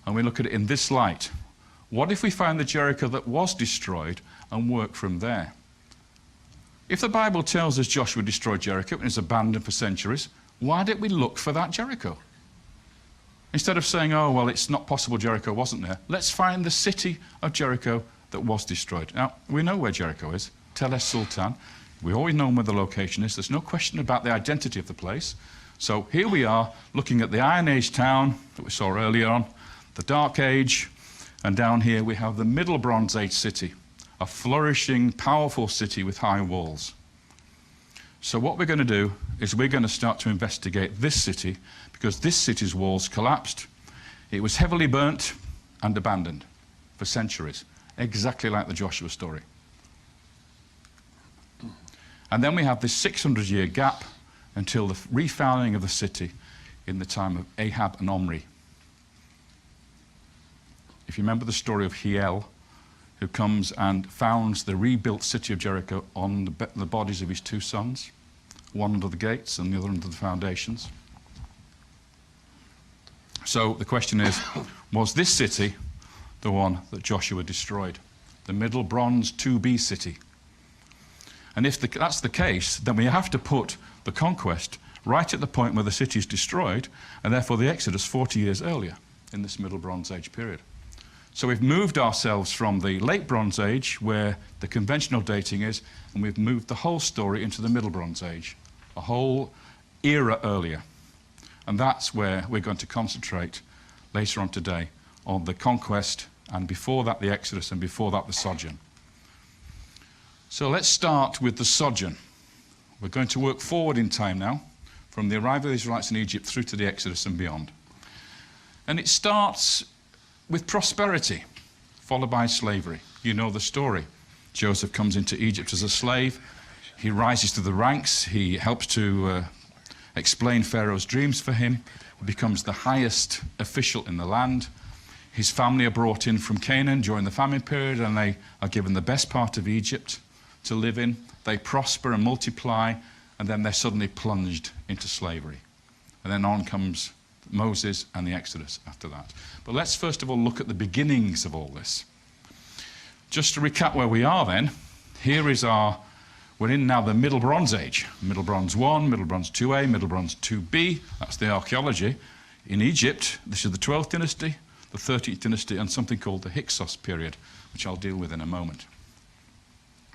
and we look at it in this light, what if we find the Jericho that was destroyed and work from there? If the Bible tells us Joshua destroyed Jericho and is abandoned for centuries, why didn't we look for that Jericho? Instead of saying, oh, well, it's not possible Jericho wasn't there, let's find the city of Jericho that was destroyed. Now, we know where Jericho is, Tel Es Sultan. We always know where the location is. There's no question about the identity of the place. So here we are looking at the Iron Age town that we saw earlier on, the Dark Age, and down here we have the Middle Bronze Age city, a flourishing, powerful city with high walls. So what we're going to do is we're going to start to investigate this city, because this city's walls collapsed. It was heavily burnt and abandoned for centuries, exactly like the Joshua story. And then we have this 600-year gap until the refounding of the city in the time of Ahab and Omri. If you remember the story of Hiel, who comes and founds the rebuilt city of Jericho on the bodies of his 2 sons, one under the gates and the other under the foundations. So the question is, was this city the one that Joshua destroyed? The Middle Bronze 2B city? And if that's the case, then we have to put the conquest right at the point where the city is destroyed, and therefore the Exodus 40 years earlier in this Middle Bronze Age period. So we've moved ourselves from the Late Bronze Age, where the conventional dating is, and we've moved the whole story into the Middle Bronze Age, a whole era earlier. And that's where we're going to concentrate later on today, on the conquest, and before that the Exodus, and before that the sojourn. So let's start with the sojourn. We're going to work forward in time now, from the arrival of the Israelites in Egypt through to the Exodus and beyond. And it starts with prosperity, followed by slavery. You know the story. Joseph comes into Egypt as a slave. He rises to the ranks. He helps to explain Pharaoh's dreams for him. He becomes the highest official in the land. His family are brought in from Canaan during the famine period, and they are given the best part of Egypt to live in. They prosper and multiply, and then they're suddenly plunged into slavery. And then on comes Moses and the Exodus after that. But let's first of all look at the beginnings of all this. Just to recap where we are then, here is we're in now the Middle Bronze Age. Middle Bronze 1, Middle Bronze 2A, Middle Bronze 2B. That's the archaeology. In Egypt, this is the 12th dynasty, the 13th dynasty, and something called the Hyksos period, which I'll deal with in a moment.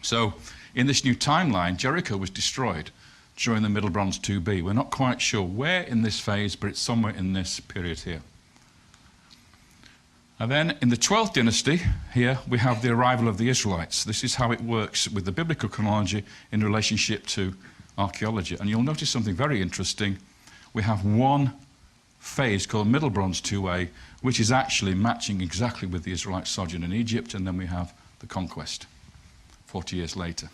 So, in this new timeline, Jericho was destroyed during the Middle Bronze 2B. We're not quite sure where in this phase, but it's somewhere in this period here. And then in the 12th dynasty, here we have the arrival of the Israelites. This is how it works with the biblical chronology in relationship to archaeology. And you'll notice something very interesting. We have one phase called Middle Bronze 2A, which is actually matching exactly with the Israelite sojourn in Egypt, and then we have the conquest 40 years later.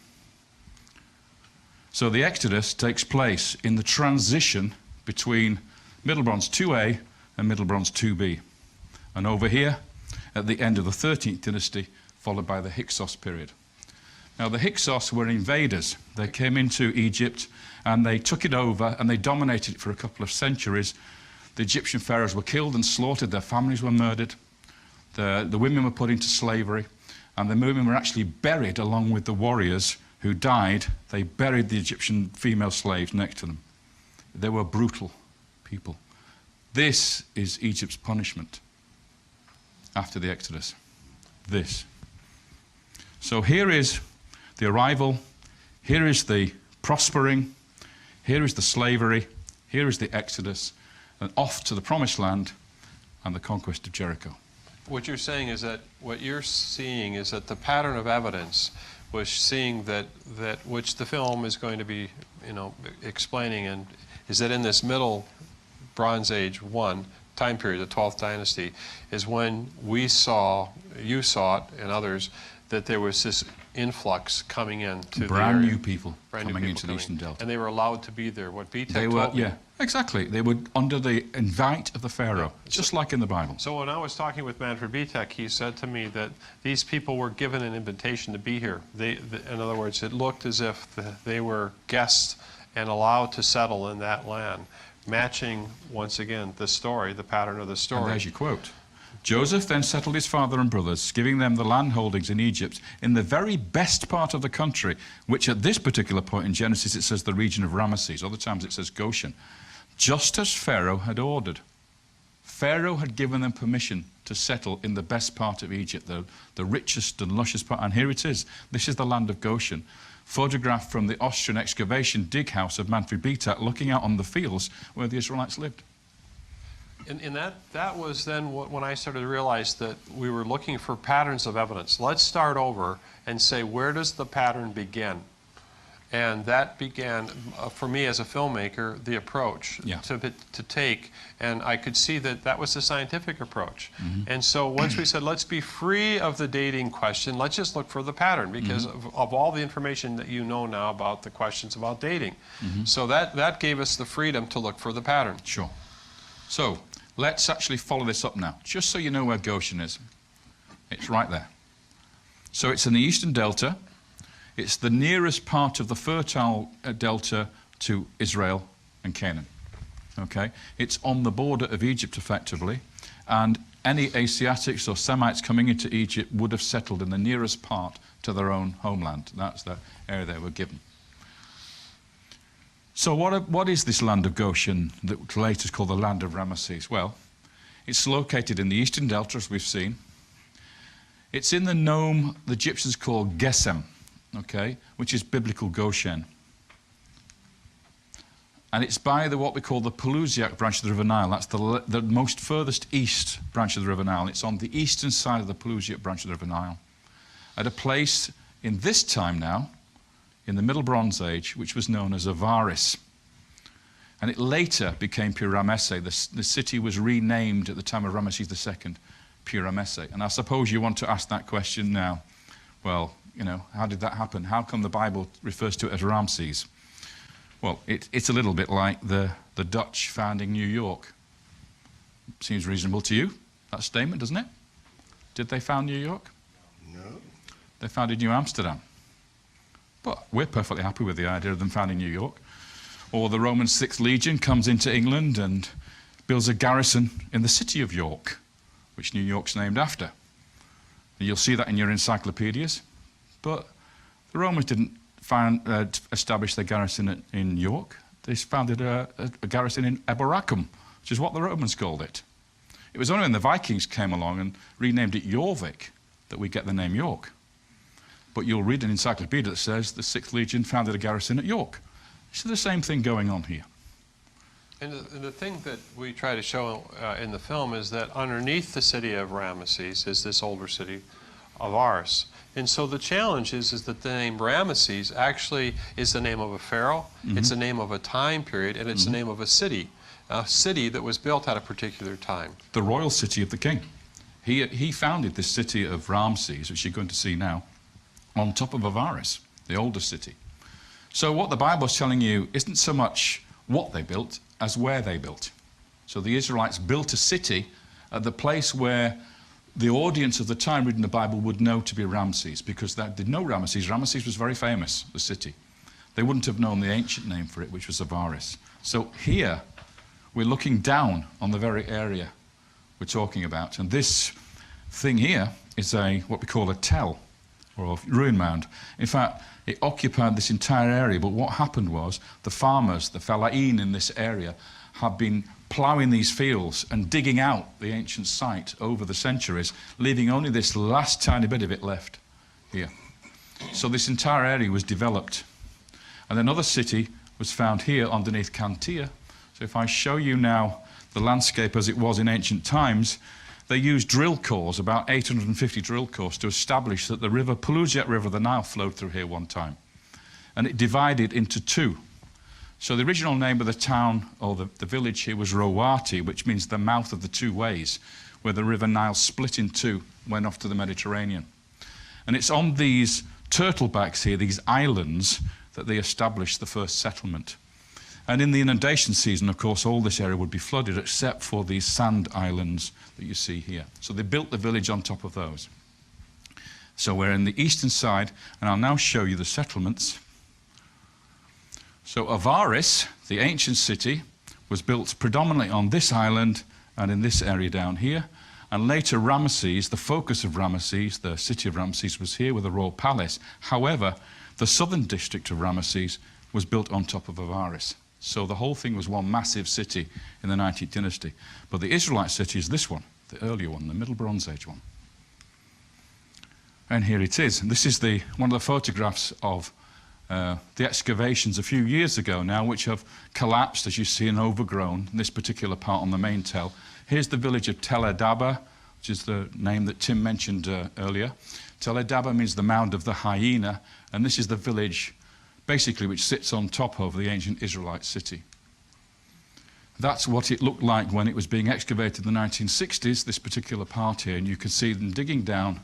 So the Exodus takes place in the transition between Middle Bronze 2A and Middle Bronze 2B. And over here, at the end of the 13th dynasty, followed by the Hyksos period. Now the Hyksos were invaders. They came into Egypt and they took it over and they dominated it for a couple of centuries. The Egyptian pharaohs were killed and slaughtered, their families were murdered, the women were put into slavery, and the women were actually buried along with the warriors who died. They buried the Egyptian female slaves next to them. They were brutal people. This is Egypt's punishment after the Exodus. This. So here is the arrival, here is the prospering, here is the slavery, here is the Exodus, and off to the Promised Land and the conquest of Jericho. What you're saying is that what you're seeing is that the pattern of evidence was seeing that which the film is going to be, explaining, and is that in this Middle Bronze Age 1 time period, the 12th dynasty, is when you saw it, and others, that there was this influx coming in to brand new people coming into the Eastern Delta. And they were allowed to be there. What BTEC told me. Yeah, exactly. They were under the invite of the Pharaoh, just like in the Bible. So when I was talking with Manfred BTEC, he said to me that these people were given an invitation to be here. In other words, it looked as if they were guests and allowed to settle in that land, matching, once again, the story, the pattern of the story. And there's your quote. Joseph then settled his father and brothers, giving them the land holdings in Egypt in the very best part of the country, which at this particular point in Genesis it says the region of Ramesses. Other times it says Goshen. Just as Pharaoh had ordered. Pharaoh had given them permission to settle in the best part of Egypt, the richest and luscious part. And here it is. This is the land of Goshen. Photographed from the Austrian excavation dig house of Manfred BTEC, looking out on the fields where the Israelites lived. And that was then when I started to realize that we were looking for patterns of evidence. Let's start over and say, where does the pattern begin? And that began, for me as a filmmaker, the approach to take. And I could see that was the scientific approach. Mm-hmm. And so once we said, let's be free of the dating question, let's just look for the pattern, because of all the information that you know now about the questions about dating. Mm-hmm. So that gave us the freedom to look for the pattern. Sure. So let's actually follow this up now, just so you know where Goshen is. It's right there. So it's in the Eastern Delta. It's the nearest part of the fertile delta to Israel and Canaan. Okay? It's on the border of Egypt, effectively, and any Asiatics or Semites coming into Egypt would have settled in the nearest part to their own homeland. That's the area they were given. So what is this land of Goshen that later is called the land of Ramesses? Well, it's located in the Eastern Delta, as we've seen. It's in the nome the Egyptians call Gesem, okay, which is biblical Goshen. And it's by what we call the Pelusiac branch of the River Nile. That's the most furthest east branch of the River Nile. It's on the eastern side of the Pelusiac branch of the River Nile, at a place in this time now, in the Middle Bronze Age, which was known as Avaris. And it later became Pyramesse. The city was renamed at the time of Ramesses II, Pyramesse. And I suppose you want to ask that question now. Well, you know, how did that happen? How come the Bible refers to it as Ramses? Well, it's a little bit like the Dutch founding New York. Seems reasonable to you, that statement, doesn't it? Did they found New York? No. They founded New Amsterdam. But we're perfectly happy with the idea of them founding New York. Or the Roman 6th Legion comes into England and builds a garrison in the city of York, which New York's named after. And you'll see that in your encyclopedias. But the Romans didn't establish their garrison in York. They founded a garrison in Eboracum, which is what the Romans called it. It was only when the Vikings came along and renamed it Jorvik that we get the name York. But you'll read an encyclopedia that says the 6th Legion founded a garrison at York. So the same thing going on here. And the thing that we try to show in the film is that underneath the city of Ramesses is this older city of Ars. And so the challenge is that the name Ramesses actually is the name of a pharaoh, it's the name of a time period, and it's the name of a city that was built at a particular time. The royal city of the king. He founded this city of Ramses, which you're going to see now, on top of Avaris, the older city. So what the Bible's telling you isn't so much what they built as where they built. So the Israelites built a city at the place where the audience of the time reading the Bible would know to be Ramses, because they did know Ramesses. Ramesses was very famous, the city. They wouldn't have known the ancient name for it, which was Avaris. So here, we're looking down on the very area we're talking about. And this thing here is what we call a tell, or a ruin mound. In fact, it occupied this entire area, but what happened was the farmers, the fellahin in this area, had been ploughing these fields and digging out the ancient site over the centuries, leaving only this last tiny bit of it left here. So this entire area was developed. And another city was found here underneath Cantia. So if I show you now the landscape as it was in ancient times, they used drill cores, about 850 drill cores, to establish that the river, Pelusiat River, the Nile, flowed through here one time. And it divided into two. So the original name of the town, or the village here, was Rowati, which means the mouth of the two ways, where the river Nile split in two, went off to the Mediterranean. And it's on these turtlebacks here, these islands, that they established the first settlement. And in the inundation season, of course, all this area would be flooded except for these sand islands that you see here. So they built the village on top of those. So we're in the eastern side, and I'll now show you the settlements. So Avaris, the ancient city, was built predominantly on this island and in this area down here. And later Ramesses, the focus of Ramesses, the city of Ramesses, was here with a royal palace. However, the southern district of Ramesses was built on top of Avaris. So the whole thing was one massive city in the 19th dynasty. But the Israelite city is this one, the earlier one, the Middle Bronze Age one. And here it is. And this is one of the photographs of the excavations a few years ago now, which have collapsed, as you see, and overgrown in this particular part on the main tell. Here's the village of Tel Edaba, which is the name that Tim mentioned earlier. Tel Edaba means the mound of the hyena, and this is the village basically which sits on top of the ancient Israelite city. That's what it looked like when it was being excavated in the 1960s, this particular part here, and you can see them digging down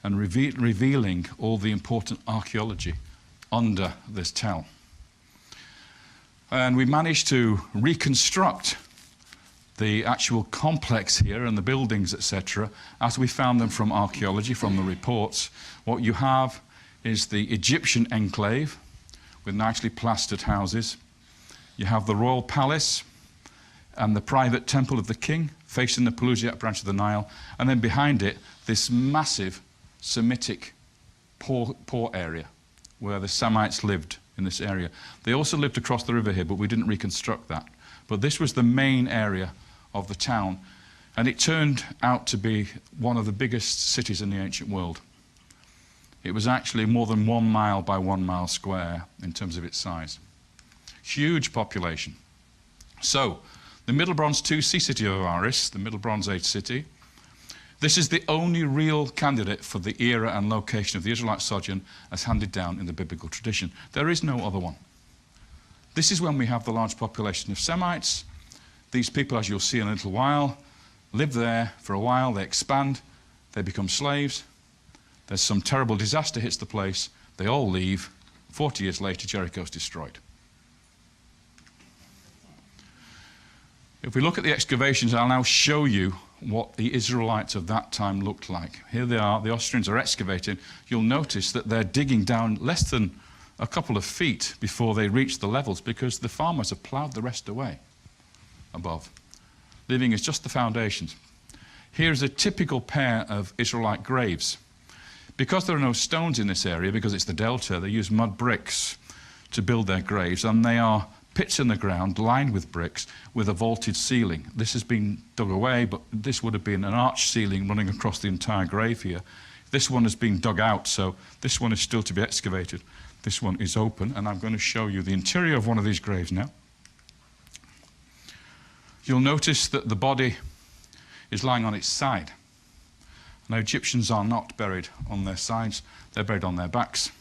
and revealing all the important archaeology under this tell. And we managed to reconstruct the actual complex here and the buildings, etc., as we found them from archaeology, from the reports. What you have is the Egyptian enclave with nicely plastered houses. You have the royal palace and the private temple of the king facing the Pelusiat branch of the Nile, and then behind it this massive Semitic poor area where the Semites lived in this area. They also lived across the river here, but we didn't reconstruct that. But this was the main area of the town, and it turned out to be one of the biggest cities in the ancient world. It was actually more than 1 mile by 1 mile square in terms of its size. Huge population. So, the Middle Bronze II city of Avaris, the Middle Bronze Age city, This is the only real candidate for the era and location of the Israelite sojourn as handed down in the biblical tradition. There is no other one. This is when we have the large population of Semites. These people, as you'll see in a little while, live there for a while, they expand, they become slaves. There's some terrible disaster hits the place, they all leave. 40 years later, Jericho's destroyed. If we look at the excavations, I'll now show you what the Israelites of that time looked like. Here they are, the Austrians are excavating. You'll notice that they're digging down less than a couple of feet before they reach the levels because the farmers have ploughed the rest away above, leaving us just the foundations. Here's a typical pair of Israelite graves. Because there are no stones in this area, because it's the delta, they use mud bricks to build their graves, and they are pits in the ground lined with bricks with a vaulted ceiling. This has been dug away, but this would have been an arch ceiling running across the entire grave here. This one has been dug out, so this one is still to be excavated. This one is open, and I'm going to show you the interior of one of these graves now. You'll notice that the body is lying on its side. Now, Egyptians are not buried on their sides, they're buried on their backs,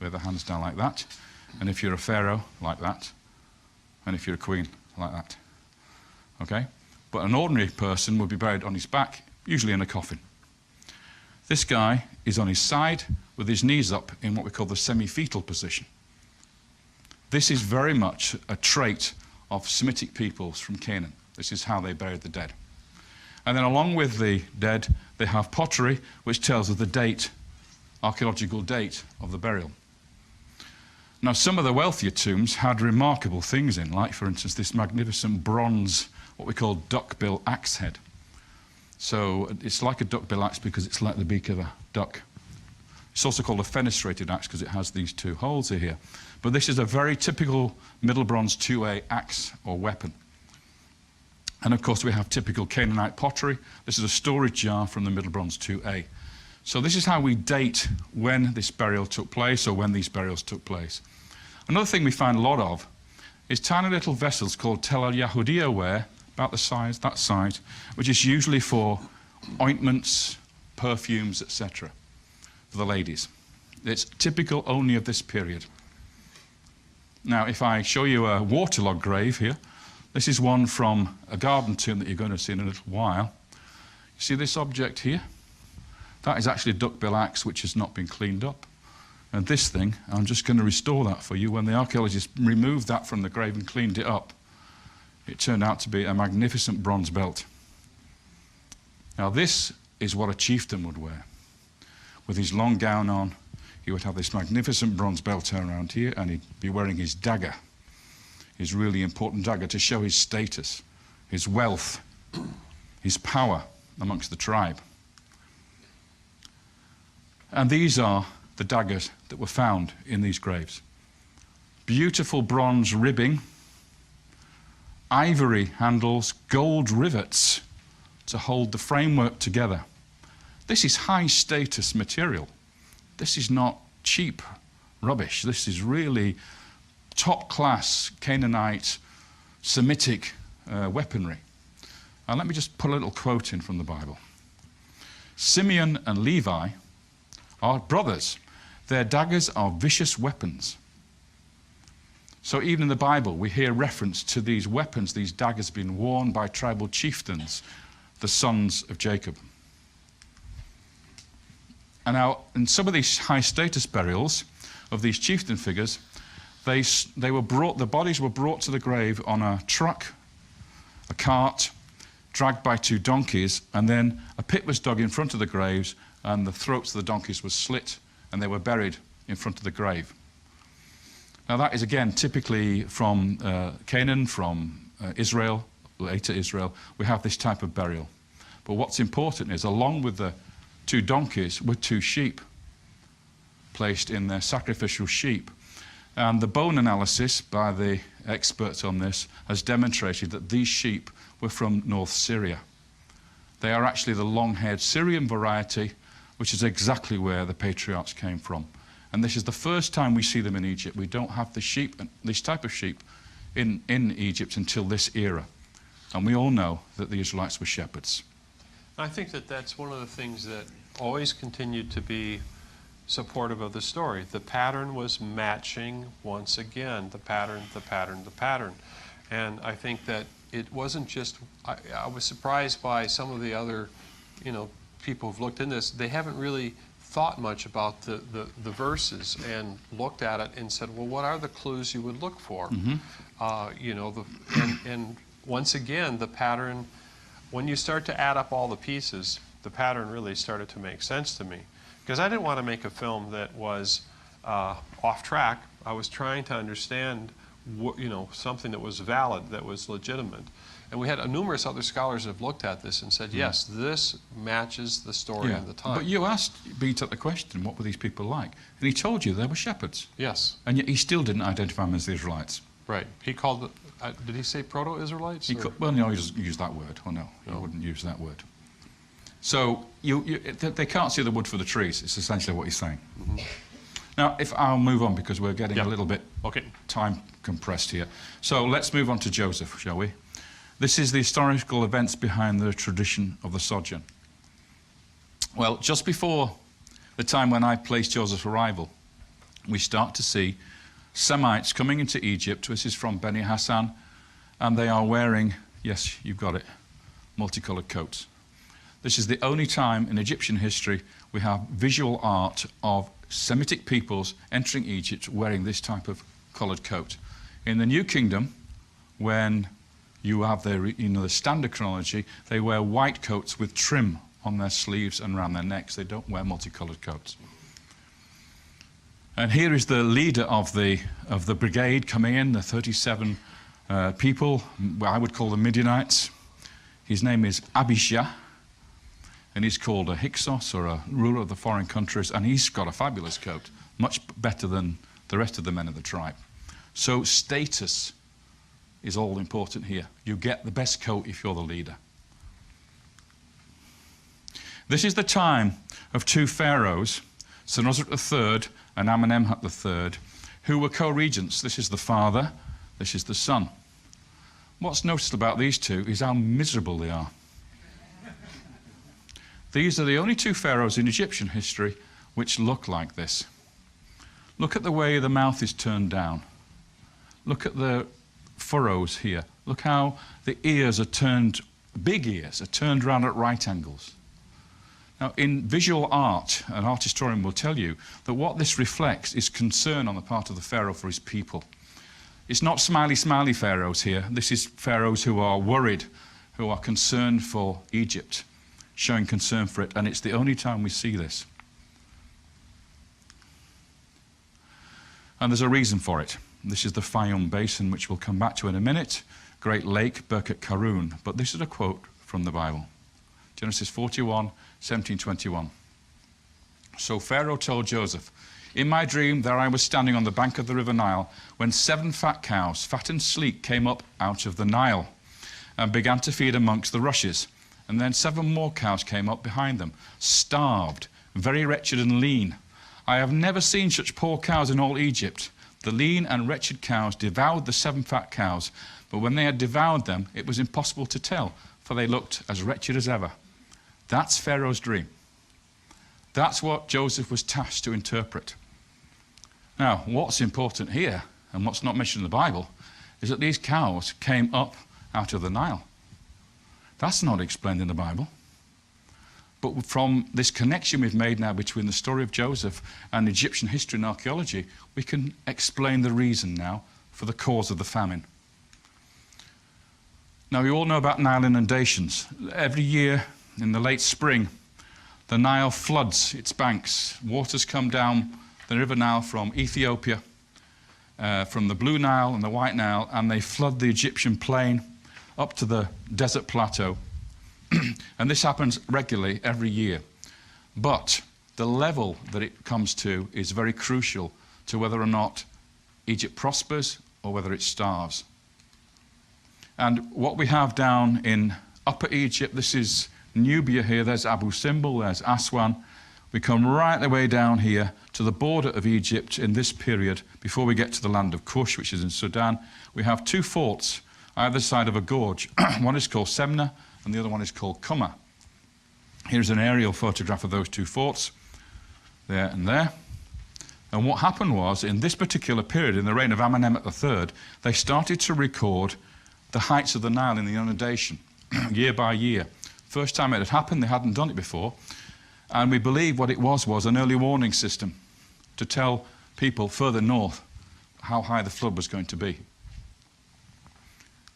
with their hands down like that. And if you're a pharaoh, like that. And if you're a queen, like that. Okay? But an ordinary person would be buried on his back, usually in a coffin. This guy is on his side with his knees up in what we call the semi-fetal position. This is very much a trait of Semitic peoples from Canaan. This is how they buried the dead. And then along with the dead, they have pottery, which tells of the date, archaeological date of the burial. Now, some of the wealthier tombs had remarkable things in, like, for instance, this magnificent bronze, what we call duckbill axe head. So it's like a duckbill axe because it's like the beak of a duck. It's also called a fenestrated axe because it has these two holes here. But this is a very typical Middle Bronze 2A axe or weapon. And of course we have typical Canaanite pottery. This is a storage jar from the Middle Bronze 2A. So this is how we date when this burial took place or when these burials took place. Another thing we find a lot of is tiny little vessels called tel al-Yahudiya ware, about the size, that size, which is usually for ointments, perfumes, etc. for the ladies. It's typical only of this period. Now, if I show you a waterlogged grave here, this is one from a garden tomb that you're going to see in a little while. You see this object here? That is actually a duckbill axe which has not been cleaned up. And this thing, I'm just going to restore that for you. When the archaeologists removed that from the grave and cleaned it up, it turned out to be a magnificent bronze belt. Now this is what a chieftain would wear. With his long gown on, he would have this magnificent bronze belt around here, and he'd be wearing his dagger, his really important dagger, to show his status, his wealth, his power amongst the tribe. And these are the daggers that were found in these graves. Beautiful bronze ribbing, ivory handles, gold rivets to hold the framework together. This is high status material. This is not cheap rubbish. This is really top class Canaanite, Semitic weaponry. And let me just put a little quote in from the Bible. Simeon and Levi are brothers. Their daggers are vicious weapons. So even in the Bible, we hear reference to these weapons, these daggers being worn by tribal chieftains, the sons of Jacob. And now, in some of these high status burials of these chieftain figures, the bodies were brought to the grave on a truck, a cart, dragged by two donkeys, and then a pit was dug in front of the graves, and the throats of the donkeys were slit, and they were buried in front of the grave. Now that is again typically from Canaan, from Israel, later Israel. We have this type of burial. But what's important is, along with the two donkeys were two sheep placed in their sacrificial sheep. And the bone analysis by the experts on this has demonstrated that these sheep were from North Syria. They are actually the long-haired Syrian variety, which is exactly where the patriarchs came from. And this is the first time we see them in Egypt. We don't have the sheep, this type of sheep, in Egypt until this era. And we all know that the Israelites were shepherds. I think that that's one of the things that always continued to be supportive of the story. The pattern was matching once again, the pattern, the pattern, the pattern. And I think that it wasn't just, I was surprised by some of the other, people who've looked in this. They haven't really thought much about the verses and looked at it and said, well, what are the clues you would look for? And once again, the pattern, when you start to add up all the pieces, the pattern really started to make sense to me. Because I didn't want to make a film that was off track. I was trying to understand, something that was valid, that was legitimate. And we had numerous other scholars that have looked at this and said, yes, this matches the story and the time. But you asked Beat up the question, what were these people like? And he told you they were shepherds. Yes. And yet he still didn't identify them as the Israelites. Right. He called did he say proto-Israelites? Well, no, he doesn't use that word. Oh, no, he wouldn't use that word. So they can't see the wood for the trees. It's essentially what he's saying. Mm-hmm. Now, if I'll move on because we're getting a little bit time compressed here. So let's move on to Joseph, shall we? This is the historical events behind the tradition of the sojourn. Well, just before the time when I placed Joseph's arrival, we start to see Semites coming into Egypt. This is from Beni Hassan, and they are wearing, yes, you've got it, multicolored coats. This is the only time in Egyptian history we have visual art of Semitic peoples entering Egypt wearing this type of colored coat. In the New Kingdom, when you have the standard chronology, they wear white coats with trim on their sleeves and around their necks. They don't wear multicolored coats. And here is the leader of the brigade coming in, the 37 people, I would call them Midianites. His name is Abishah, and he's called a Hyksos, or a ruler of the foreign countries, and he's got a fabulous coat, much better than the rest of the men of the tribe. So status is all important here. You get the best coat if you're the leader. This is the time of two pharaohs, Senusret III and Amenemhat III, who were co-regents. This is the father, this is the son. What's noticed about these two is how miserable they are. These are the only two pharaohs in Egyptian history which look like this. Look at the way the mouth is turned down. Look at the furrows here. Look how the ears are turned, big ears are turned around at right angles. Now, in visual art, an art historian will tell you that what this reflects is concern on the part of the pharaoh for his people. It's not smiley, smiley pharaohs here. This is pharaohs who are worried, who are concerned for Egypt, showing concern for it, and it's the only time we see this. And there's a reason for it. This is the Fayum Basin, which we'll come back to in a minute, Great Lake, Birkat Karun. But this is a quote from the Bible. Genesis 41, 17-21. So Pharaoh told Joseph, "In my dream there I was standing on the bank of the river Nile, when 7 fat cows, fat and sleek, came up out of the Nile and began to feed amongst the rushes. And then 7 more cows came up behind them, starved, very wretched and lean. I have never seen such poor cows in all Egypt. The lean and wretched cows devoured the 7 fat cows, but when they had devoured them, it was impossible to tell, for they looked as wretched as ever." That's Pharaoh's dream. That's what Joseph was tasked to interpret. Now, what's important here, and what's not mentioned in the Bible, is that these cows came up out of the Nile. That's not explained in the Bible. But from this connection we've made now between the story of Joseph and Egyptian history and archaeology, we can explain the reason now for the cause of the famine. Now, you all know about Nile inundations. Every year in the late spring, the Nile floods its banks. Waters come down the River Nile from Ethiopia, from the Blue Nile and the White Nile, and they flood the Egyptian plain up to the desert plateau. And this happens regularly every year. But the level that it comes to is very crucial to whether or not Egypt prospers or whether it starves. And what we have down in Upper Egypt, this is Nubia here, there's Abu Simbel, there's Aswan. We come right the way down here to the border of Egypt in this period before we get to the land of Kush, which is in Sudan. We have 2 forts either side of a gorge. One is called Semna and the other one is called Kuma. Here's an aerial photograph of those two forts, there and there. And what happened was, in this particular period, in the reign of Amenemhet III, they started to record the heights of the Nile in the inundation, year by year. First time it had happened, they hadn't done it before. And we believe what it was an early warning system to tell people further north how high the flood was going to be.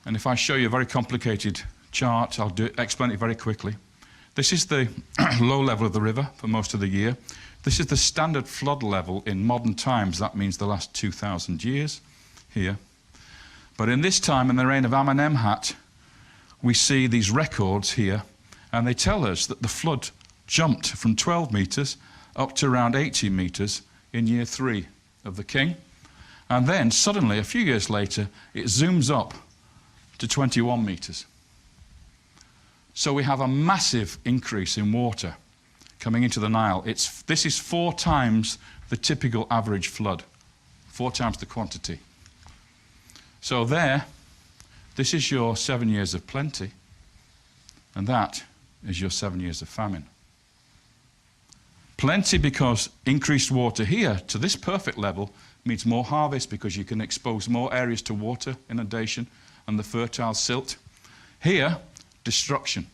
And if I show you a very complicated chart, I'll explain it very quickly. This is the low level of the river for most of the year. This is the standard flood level in modern times. That means the last 2,000 years here. But in this time, in the reign of Amenemhat, we see these records here, and they tell us that the flood jumped from 12 meters up to around 18 meters in year 3 of the king. And then suddenly, a few years later, it zooms up to 21 meters. So we have a massive increase in water coming into the Nile. This is 4 times the typical average flood, 4 times the quantity. So this is your 7 years of plenty, and that is your 7 years of famine. Plenty because increased water here to this perfect level means more harvest because you can expose more areas to water inundation and the fertile silt. Here, destruction,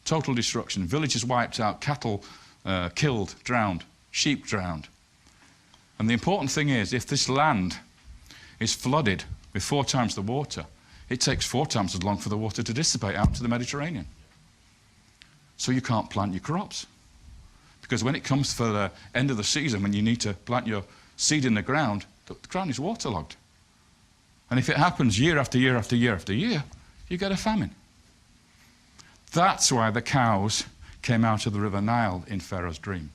total destruction. Villages wiped out, cattle killed, drowned, sheep drowned. And the important thing is, if this land is flooded with 4 times the water, it takes 4 times as long for the water to dissipate out to the Mediterranean. So you can't plant your crops. Because when it comes for the end of the season, when you need to plant your seed in the ground is waterlogged. And if it happens year after year after year after year, you get a famine. That's why the cows came out of the river Nile in Pharaoh's dream.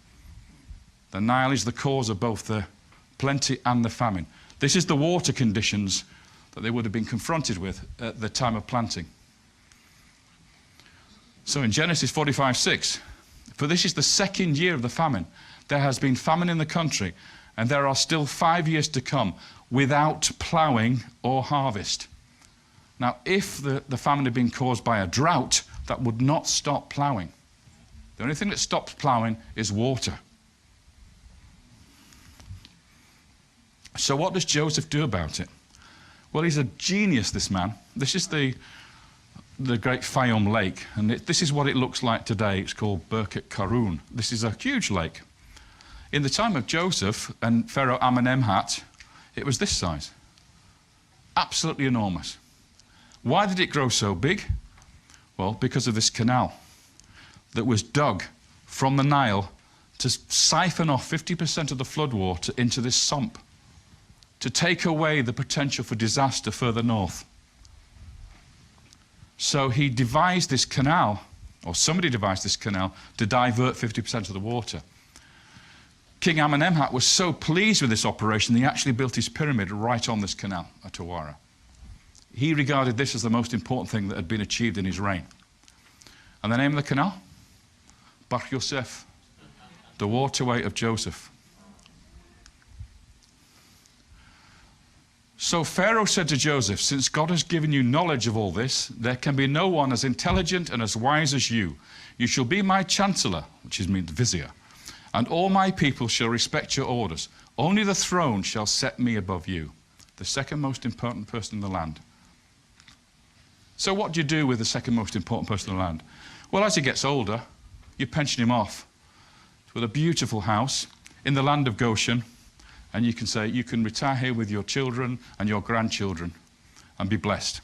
The Nile is the cause of both the plenty and the famine. This is the water conditions that they would have been confronted with at the time of planting. So in Genesis 45:6, for this is the 2nd year of the famine. There has been famine in the country, and there are still 5 years to come without ploughing or harvest. Now, if the famine had been caused by a drought, that would not stop ploughing. The only thing that stops ploughing is water. So what does Joseph do about it? Well, he's a genius, this man. This is the great Fayum Lake, and this is what it looks like today. It's called Birket Karun. This is a huge lake. In the time of Joseph and Pharaoh Amenemhat, it was this size. Absolutely enormous. Why did it grow so big? Well, because of this canal that was dug from the Nile to siphon off 50% of the floodwater into this sump, to take away the potential for disaster further north. So he devised this canal, or somebody devised this canal, to divert 50% of the water. King Amenemhat was so pleased with this operation, he actually built his pyramid right on this canal at Awara. He regarded this as the most important thing that had been achieved in his reign. And the name of the canal? Bar Yosef, the waterway of Joseph. So Pharaoh said to Joseph, since God has given you knowledge of all this, there can be no one as intelligent and as wise as you. You shall be my chancellor, which means vizier, and all my people shall respect your orders. Only the throne shall set me above you, the 2nd most important person in the land. So what do you do with the 2nd most important person in the land? Well, as he gets older, you pension him off with a beautiful house in the land of Goshen, and you can say, you can retire here with your children and your grandchildren and be blessed.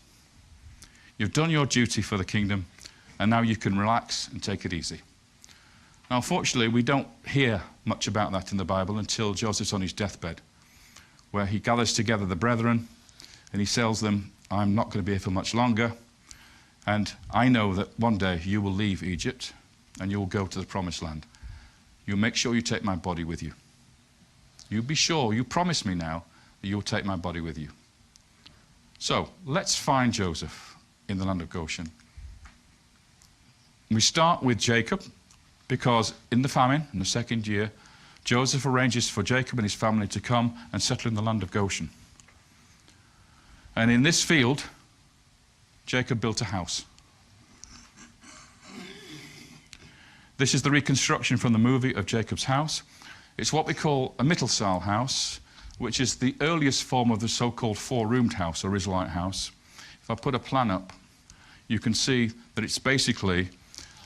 You've done your duty for the kingdom, and now you can relax and take it easy. Now, unfortunately, we don't hear much about that in the Bible until Joseph's on his deathbed, where he gathers together the brethren and he tells them, I'm not going to be here for much longer, and I know that one day you will leave Egypt and you will go to the promised land. You make sure you take my body with you. You be sure, you promise me now that you'll take my body with you. So let's find Joseph in the land of Goshen. We start with Jacob, because in the famine, in the 2nd year, Joseph arranges for Jacob and his family to come and settle in the land of Goshen. And in this field, Jacob built a house. This is the reconstruction from the movie of Jacob's house. It's what we call a Mittelsaal house, which is the earliest form of the so-called four-roomed house or Israelite house. If I put a plan up, you can see that it's basically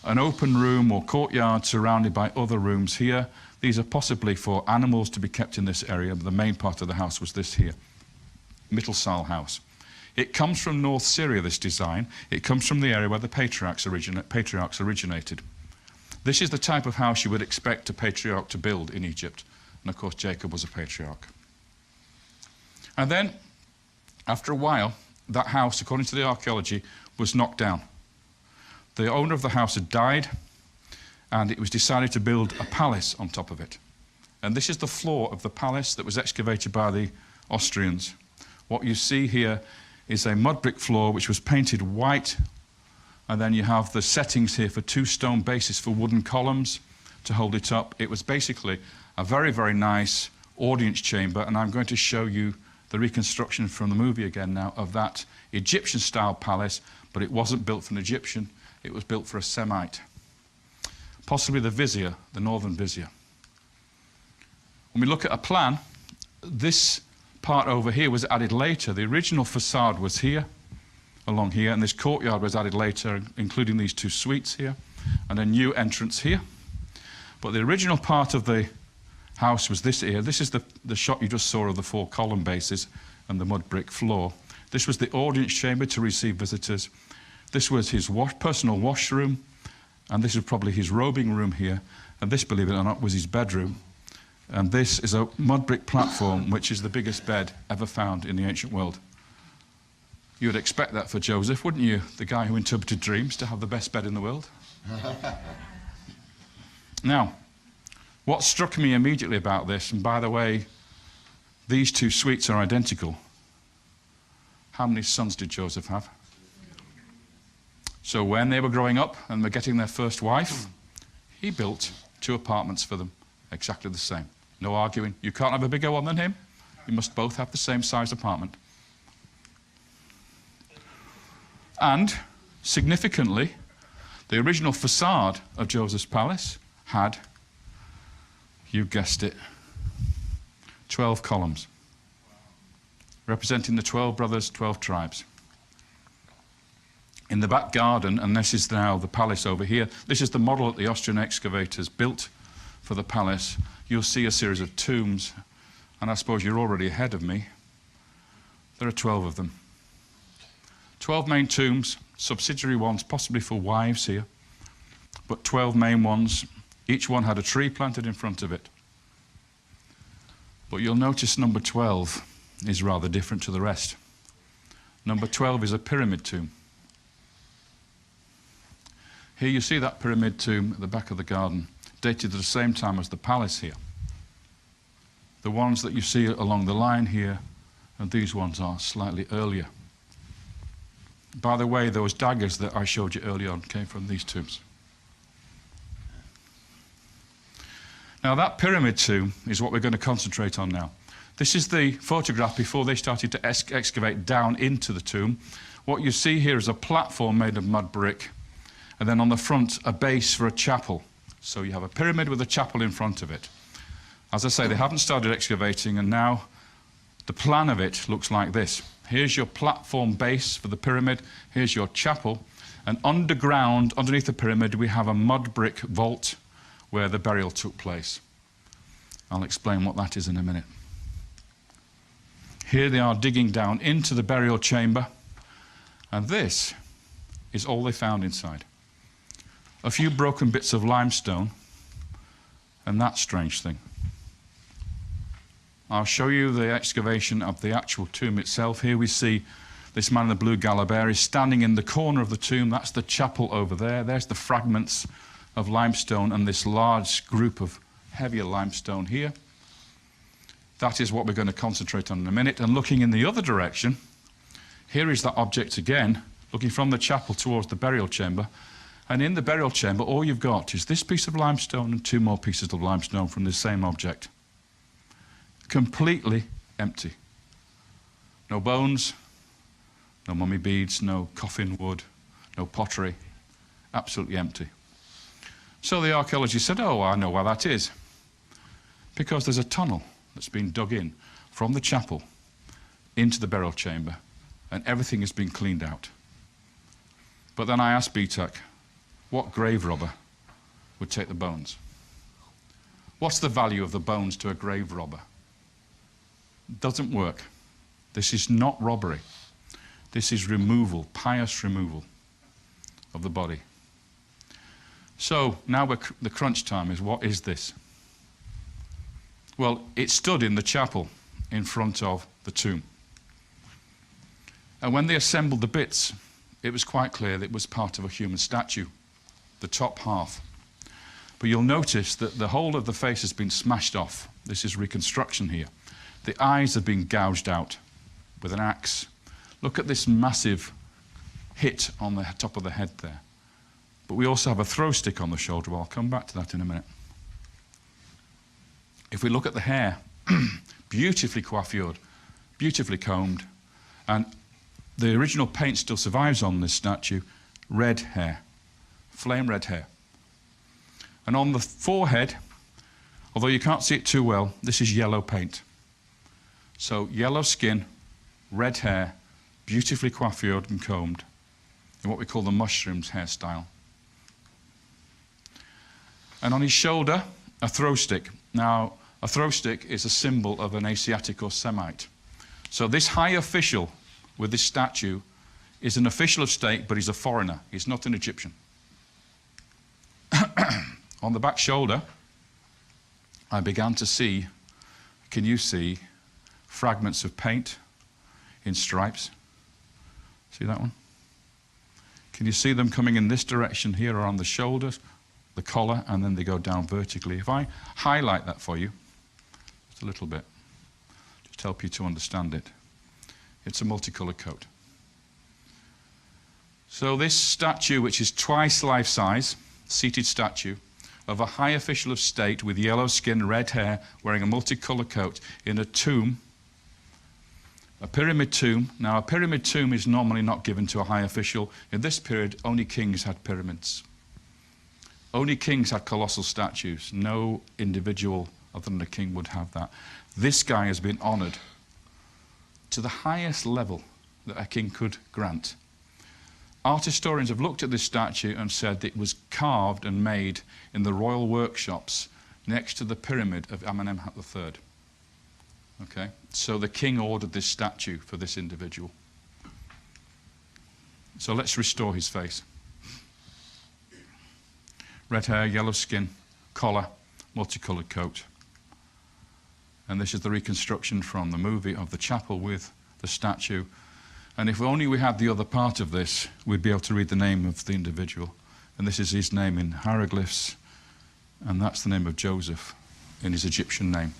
an open room or courtyard surrounded by other rooms here. These are possibly for animals to be kept in this area, but the main part of the house was this here, Mittelsaal house. It comes from North Syria, this design. It comes from the area where the patriarchs originated. This is the type of house you would expect a patriarch to build in Egypt. And of course, Jacob was a patriarch. And then, after a while, that house, according to the archaeology, was knocked down. The owner of the house had died, and it was decided to build a palace on top of it. And this is the floor of the palace that was excavated by the Austrians. What you see here is a mud brick floor which was painted white, and then you have the settings here for two stone bases for wooden columns to hold it up. It was basically a very, very nice audience chamber, and I'm going to show you the reconstruction from the movie again now of that Egyptian-style palace, but it wasn't built for an Egyptian, it was built for a Semite. Possibly the vizier, the northern vizier. When we look at a plan, this part over here was added later. The original facade was here, along here, and this courtyard was added later, including these two suites here, and a new entrance here. But the original part of the house was this here. This is the shot you just saw of the four column bases and the mud brick floor. This was the audience chamber to receive visitors. This was his personal washroom, and this is probably his robing room here. And this, believe it or not, was his bedroom. And this is a mud brick platform, which is the biggest bed ever found in the ancient world. You would expect that for Joseph, wouldn't you, the guy who interpreted dreams, to have the best bed in the world? Now, what struck me immediately about this, and by the way, these two suites are identical. How many sons did Joseph have? So when they were growing up and were getting their first wife, he built 2 apartments for them, exactly the same. No arguing. You can't have a bigger one than him. You must both have the same size apartment. And, significantly, the original facade of Joseph's palace had, you guessed it, 12 columns, representing the 12 brothers, 12 tribes. In the back garden, and this is now the palace over here, this is the model that the Austrian excavators built for the palace. You'll see a series of tombs, and I suppose you're already ahead of me. There are 12 of them. 12 main tombs, subsidiary ones, possibly for wives here, but 12 main ones. Each one had a tree planted in front of it. But you'll notice number 12 is rather different to the rest. Number 12 is a pyramid tomb. Here you see that pyramid tomb at the back of the garden, dated at the same time as the palace here. The ones that you see along the line here, and these ones are slightly earlier. By the way, those daggers that I showed you earlier on came from these tombs. Now that pyramid tomb is what we're going to concentrate on now. This is the photograph before they started to excavate down into the tomb. What you see here is a platform made of mud brick, and then on the front a base for a chapel. So you have a pyramid with a chapel in front of it. As I say, they haven't started excavating, and now the plan of it looks like this. Here's your platform base for the pyramid, here's your chapel, and underground, underneath the pyramid, we have a mud brick vault where the burial took place. I'll explain what that is in a minute. Here they are digging down into the burial chamber, and this is all they found inside. A few broken bits of limestone, and that strange thing. I'll show you the excavation of the actual tomb itself. Here we see this man in the blue galabert is standing in the corner of the tomb. That's the chapel over there. There's the fragments of limestone and this large group of heavier limestone here. That is what we're going to concentrate on in a minute. And looking in the other direction, here is that object again, looking from the chapel towards the burial chamber. And in the burial chamber, all you've got is this piece of limestone and 2 more pieces of limestone from the same object. Completely empty. No bones, no mummy beads, no coffin wood, no pottery. Absolutely empty. So the archaeologist said, oh, I know why that is. Because there's a tunnel that's been dug in from the chapel into the burial chamber, and everything has been cleaned out. But then I asked BTAC, what grave robber would take the bones? What's the value of the bones to a grave robber? Doesn't work. This is not robbery. This is removal, pious removal of the body. So now the crunch time is, what is this? Well, it stood in the chapel in front of the tomb. And when they assembled the bits, it was quite clear that it was part of a human statue, the top half. But you'll notice that the whole of the face has been smashed off. This is reconstruction here. The eyes have been gouged out with an axe. Look at this massive hit on the top of the head there. But we also have a throw stick on the shoulder. I'll come back to that in a minute. If we look at the hair, beautifully coiffured, beautifully combed, and the original paint still survives on this statue, red hair, flame red hair. And on the forehead, although you can't see it too well, this is yellow paint. So yellow skin, red hair, beautifully coiffured and combed, in what we call the mushrooms hairstyle. And on his shoulder, a throw stick. Now, a throw stick is a symbol of an Asiatic or Semite. So this high official with this statue is an official of state, but he's a foreigner. He's not an Egyptian. On the back shoulder, I began to see, can you see, fragments of paint in stripes. See that one? Can you see them coming in this direction here around the shoulders, the collar, and then they go down vertically? If I highlight that for you, just a little bit, just help you to understand it. It's a multicolored coat. So this statue, which is twice life size, seated statue, of a high official of state with yellow skin, red hair, wearing a multicolored coat in a tomb, a pyramid tomb. Now, a pyramid tomb is normally not given to a high official. In this period, only kings had pyramids. Only kings had colossal statues. No individual other than a king would have that. This guy has been honored to the highest level that a king could grant. Art historians have looked at this statue and said that it was carved and made in the royal workshops next to the pyramid of Amenemhat III. Okay, so the king ordered this statue for this individual. So let's restore his face. Red hair, yellow skin, collar, multicolored coat. And this is the reconstruction from the movie of the chapel with the statue. And if only we had the other part of this, we'd be able to read the name of the individual. And this is his name in hieroglyphs, and that's the name of Joseph in his Egyptian name.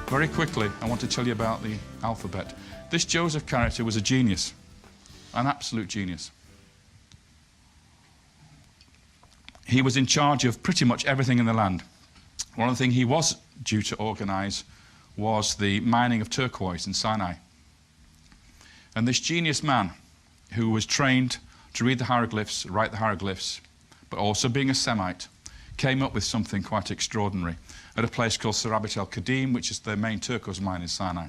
Very quickly, I want to tell you about the alphabet. This Joseph character was a genius, an absolute genius. He was in charge of pretty much everything in the land. One of the things he was due to organize was the mining of turquoise in Sinai. And this genius man, who was trained to read the hieroglyphs, write the hieroglyphs, but also being a Semite, came up with something quite extraordinary at a place called Sarabat el-Kadim, which is the main turquoise mine in Sinai,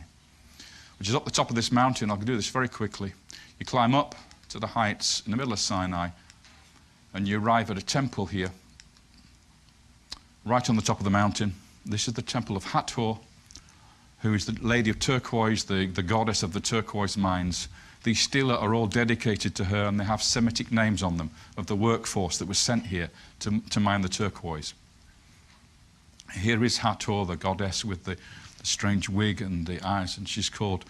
which is up the top of this mountain. I'll do this very quickly. You climb up to the heights in the middle of Sinai, and you arrive at a temple here, right on the top of the mountain. This is the temple of Hathor, who is the lady of turquoise, the goddess of the turquoise mines. These stela are all dedicated to her, and they have Semitic names on them of the workforce that was sent here to mine the turquoise. Here is Hathor, the goddess with the strange wig and the eyes, and she's called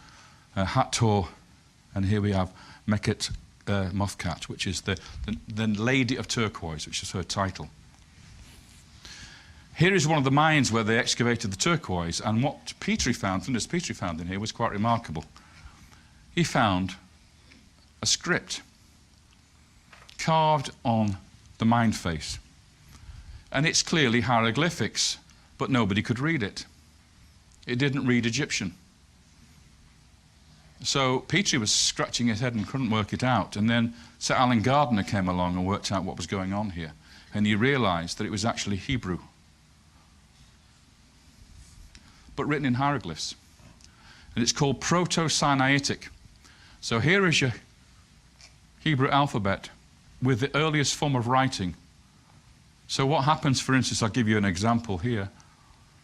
Hathor. And here we have Meket Mofkat, which is the Lady of Turquoise, which is her title. Here is one of the mines where they excavated the turquoise, and what Petrie found, Flinders Petrie found in here, was quite remarkable. He found a script carved on the mine face, and it's clearly hieroglyphics, but nobody could read it. It didn't read Egyptian. So Petrie was scratching his head and couldn't work it out, and then Sir Alan Gardner came along and worked out what was going on here, and he realized that it was actually Hebrew, but written in hieroglyphs, and it's called Proto-Sinaitic. So here is your Hebrew alphabet with the earliest form of writing. So what happens, for instance, I'll give you an example here.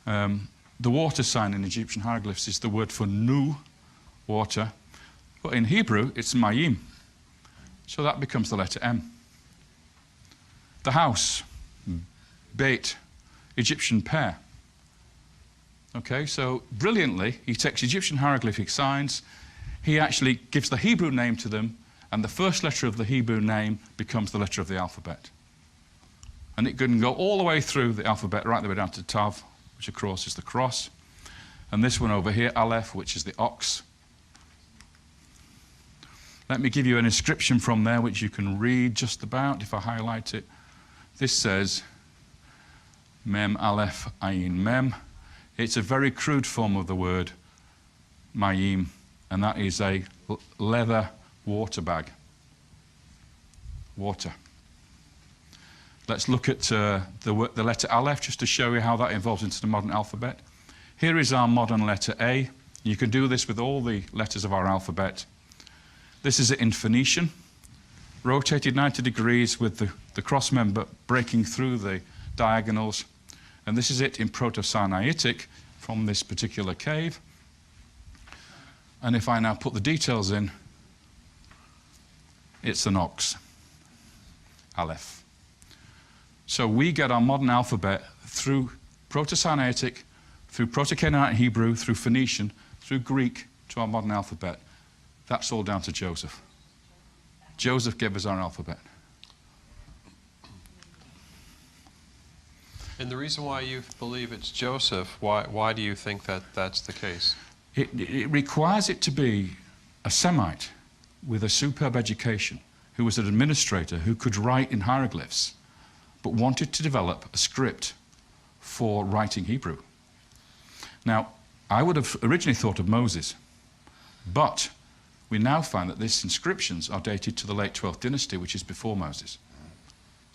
The water sign in Egyptian hieroglyphs is the word for nu, water, but in Hebrew it's mayim. So that becomes the letter M. The house, beit, Egyptian pear. Okay, so brilliantly, he takes Egyptian hieroglyphic signs, he actually gives the Hebrew name to them, and the first letter of the Hebrew name becomes the letter of the alphabet. And it can go all the way through the alphabet, right the way down to Tav, which of course is the cross. And this one over here, Aleph, which is the ox. Let me give you an inscription from there, which you can read just about if I highlight it. This says, Mem Aleph Ayin Mem. It's a very crude form of the word mayim, and that is a leather water bag. Water. Let's look at the letter Aleph, just to show you how that evolves into the modern alphabet. Here is our modern letter A. You can do this with all the letters of our alphabet. This is it in Phoenician, rotated 90 degrees with the cross member breaking through the diagonals. And this is it in Proto-Sinaitic from this particular cave. And if I now put the details in, it's an ox, Aleph. So we get our modern alphabet through Proto-Sinaitic, through Proto-Canaanite Hebrew, through Phoenician, through Greek to our modern alphabet. That's all down to Joseph. Joseph gave us our alphabet. And the reason why you believe it's Joseph, why do you think that that's the case? It requires it to be a Semite with a superb education, who was an administrator, who could write in hieroglyphs, but wanted to develop a script for writing Hebrew. Now, I would have originally thought of Moses, but we now find that these inscriptions are dated to the late 12th dynasty, which is before Moses.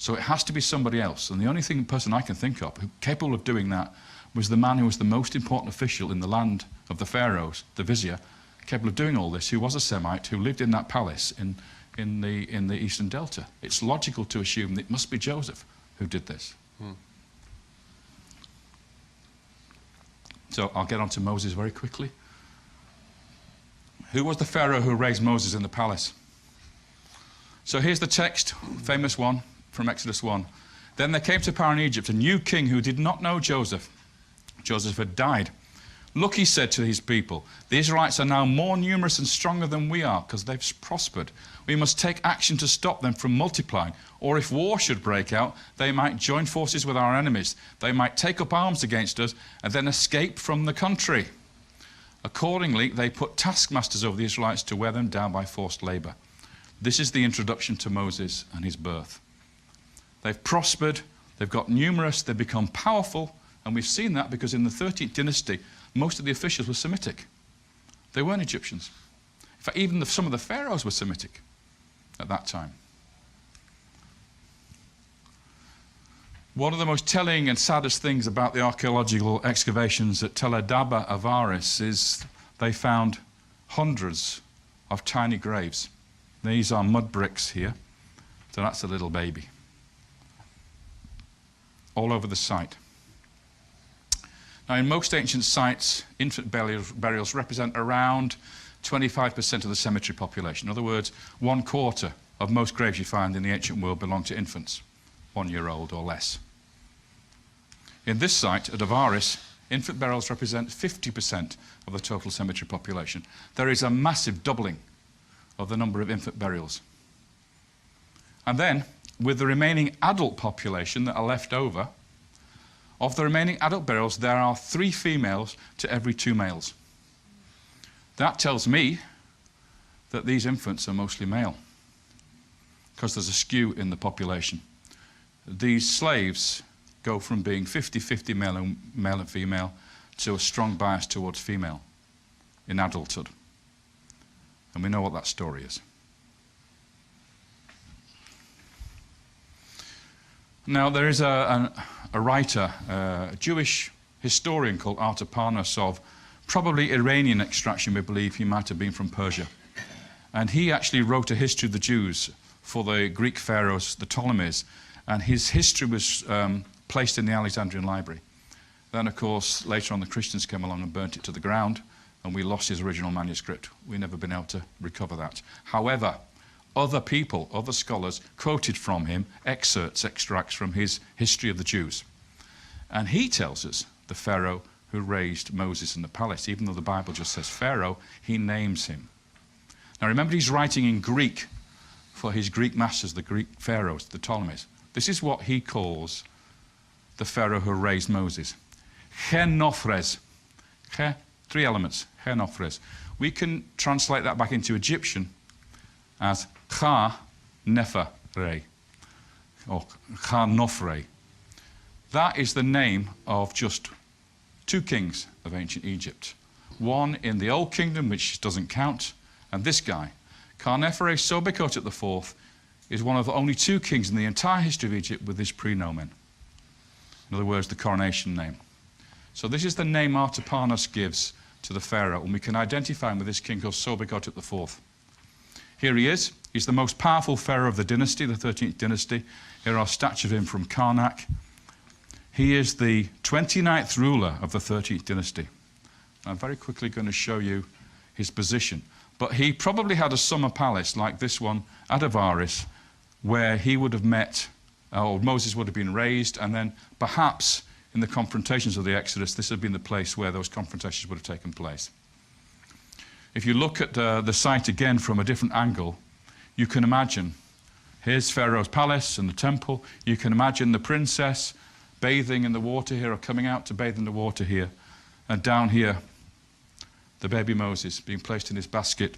So it has to be somebody else. And the only person I can think of who capable of doing that was the man who was the most important official in the land of the pharaohs, the vizier, capable of doing all this, who was a Semite, who lived in that palace in the eastern delta. It's logical to assume that it must be Joseph who did this. So I'll get on to Moses very quickly. Who was the pharaoh who raised Moses in the palace? So here's the text, famous one, from Exodus 1. Then there came to power in Egypt a new king who did not know Joseph. Joseph had died. Look, he said to his people, the Israelites are now more numerous and stronger than we are because they've prospered. We must take action to stop them from multiplying. Or if war should break out, they might join forces with our enemies. They might take up arms against us and then escape from the country. Accordingly, they put taskmasters over the Israelites to wear them down by forced labor. This is the introduction to Moses and his birth. They've prospered, they've got numerous, they've become powerful, and we've seen that because in the 13th dynasty, most of the officials were Semitic. They weren't Egyptians. In fact, even some of the pharaohs were Semitic at that time. One of the most telling and saddest things about the archaeological excavations at Tel Adaba Avaris is they found hundreds of tiny graves. These are mud bricks here, so that's a little baby. All over the site. Now, in most ancient sites, infant burials represent around 25% of the cemetery population. In other words, 1/4 of most graves you find in the ancient world belong to infants, 1 year old or less. In this site at Avaris, infant burials represent 50% of the total cemetery population. There is a massive doubling of the number of infant burials. And then, with the remaining adult population that are left over, of the remaining adult burials, there are 3 females to every 2 males. That tells me that these infants are mostly male, because there's a skew in the population. These slaves go from being 50-50 male and female to a strong bias towards female in adulthood. And we know what that story is. Now, there is a writer, a Jewish historian called Artaparnas of probably Iranian extraction. We believe he might have been from Persia. And he actually wrote a history of the Jews for the Greek pharaohs, the Ptolemies. And his history was placed in the Alexandrian Library. Then, of course, later on the Christians came along and burnt it to the ground, and we lost his original manuscript. We've never been able to recover that. However, other people, other scholars, quoted from him extracts from his history of the Jews. And he tells us the Pharaoh who raised Moses in the palace. Even though the Bible just says Pharaoh, he names him. Now remember, he's writing in Greek for his Greek masters, the Greek pharaohs, the Ptolemies. This is what he calls the Pharaoh who raised Moses. Chenofres. 3 elements. Chenofres. We can translate that back into Egyptian as Cha-Nefer-Re, or Cha-Nofre. That is the name of just 2 kings of ancient Egypt. One in the Old Kingdom, which doesn't count, and this guy, Ka-Nefer Sobekot IV, is one of only 2 kings in the entire history of Egypt with this prenomen. In other words, the coronation name. So this is the name Artaparnas gives to the pharaoh, and we can identify him with this king called Sobekot IV. Here he is. He's the most powerful pharaoh of the dynasty, the 13th dynasty. Here are statues of him from Karnak. He is the 29th ruler of the 13th dynasty. I'm very quickly going to show you his position. But he probably had a summer palace like this one at Avaris, where he would have met, or Moses would have been raised, and then perhaps in the confrontations of the Exodus, this had been the place where those confrontations would have taken place. If you look at the site again from a different angle, you can imagine, here's Pharaoh's palace and the temple. You can imagine the princess bathing in the water here, or coming out to bathe in the water here. And down here, the baby Moses being placed in his basket,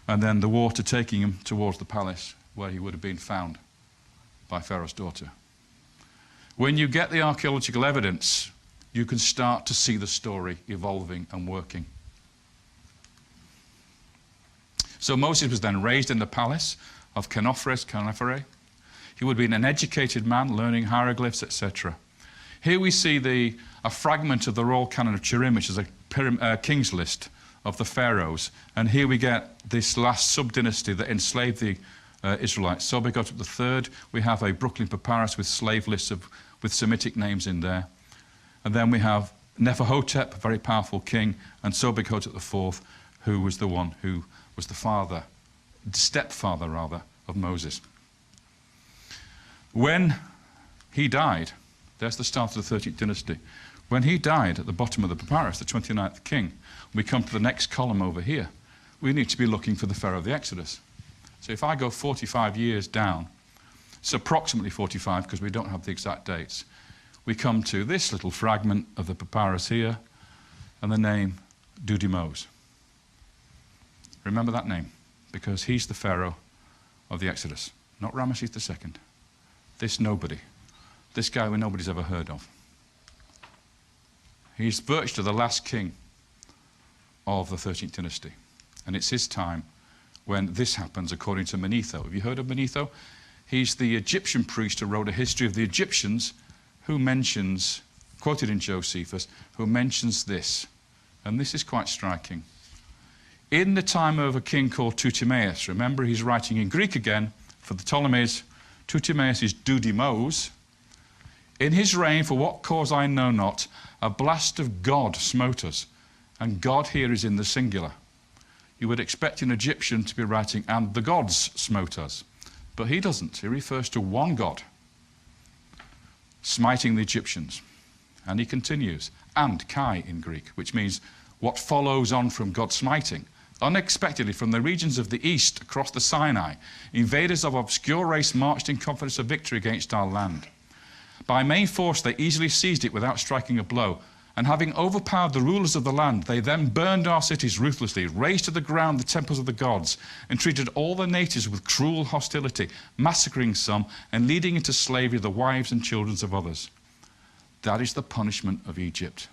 and then the water taking him towards the palace where he would have been found by Pharaoh's daughter. When you get the archaeological evidence, you can start to see the story evolving and working. So Moses was then raised in the palace of Chenofres. He would have been an educated man, learning hieroglyphs, etc. Here we see a fragment of the Royal Canon of Turin, which is a king's list of the pharaohs. And here we get this last sub-dynasty that enslaved the Israelites. Sobekot III, we have a Brooklyn papyrus with slave lists with Semitic names in there. And then we have Neferhotep, a very powerful king, and Sobekot IV, who was the one who was the stepfather rather, of Moses. When he died, there's the start of the 13th dynasty. When he died at the bottom of the papyrus, the 29th king, we come to the next column over here. We need to be looking for the Pharaoh of the Exodus. So if I go 45 years down, it's approximately 45 because we don't have the exact dates, we come to this little fragment of the papyrus here, and the name Dudimose. Remember that name, because he's the Pharaoh of the Exodus, not Ramesses II. This nobody, this guy who nobody's ever heard of. He's virtually the last king of the 13th dynasty, and it's his time when this happens according to Manetho. Have you heard of Manetho? He's the Egyptian priest who wrote a history of the Egyptians, who mentions, quoted in Josephus, who mentions this, and this is quite striking. In the time of a king called Ptolemaeus, remember he's writing in Greek again for the Ptolemies. Ptolemaeus is Dudimose. In his reign, for what cause I know not, a blast of God smote us, and God here is in the singular. You would expect an Egyptian to be writing, and the gods smote us. But he doesn't. He refers to one God smiting the Egyptians. And he continues, and Kai in Greek, which means what follows on from God smiting. Unexpectedly, from the regions of the east across the Sinai, invaders of obscure race marched in confidence of victory against our land. By main force, they easily seized it without striking a blow. And having overpowered the rulers of the land, they then burned our cities ruthlessly, razed to the ground the temples of the gods, and treated all the natives with cruel hostility, massacring some and leading into slavery the wives and children of others. That is the punishment of Egypt.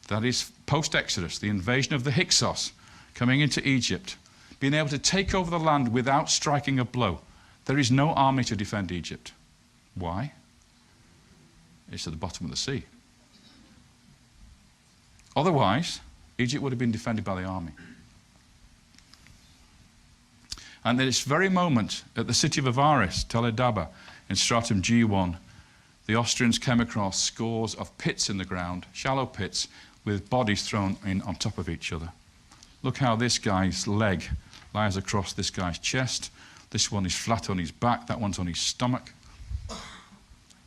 That is post-Exodus, the invasion of the Hyksos, coming into Egypt, being able to take over the land without striking a blow. There is no army to defend Egypt. Why? It's at the bottom of the sea. Otherwise, Egypt would have been defended by the army. And at this very moment, at the city of Avaris, Tel Edaba, in stratum G1, the Austrians came across scores of pits in the ground, shallow pits, with bodies thrown in on top of each other. Look how this guy's leg lies across this guy's chest. This one is flat on his back, that one's on his stomach.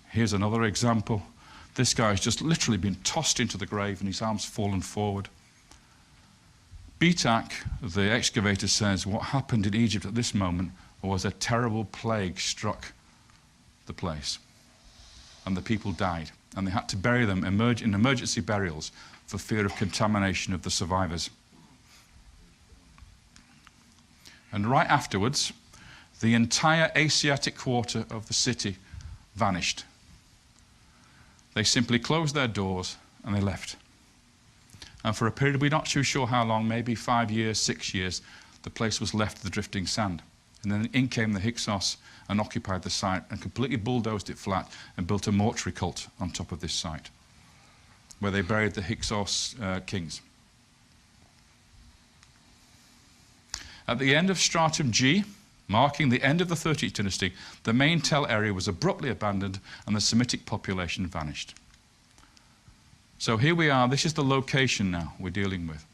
Here's another example. This guy's just literally been tossed into the grave and his arms fallen forward. Bitak, the excavator, says what happened in Egypt at this moment was a terrible plague struck the place. And the people died. And they had to bury them in emergency burials for fear of contamination of the survivors. And right afterwards, the entire Asiatic quarter of the city vanished. They simply closed their doors and they left. And for a period, we're not too sure how long, maybe 5 years, 6 years, the place was left to the drifting sand. And then in came the Hyksos and occupied the site and completely bulldozed it flat and built a mortuary cult on top of this site, where they buried the Hyksos kings. At the end of stratum G, marking the end of the 13th dynasty, the main Tel area was abruptly abandoned and the Semitic population vanished. So here we are, this is the location now we're dealing with.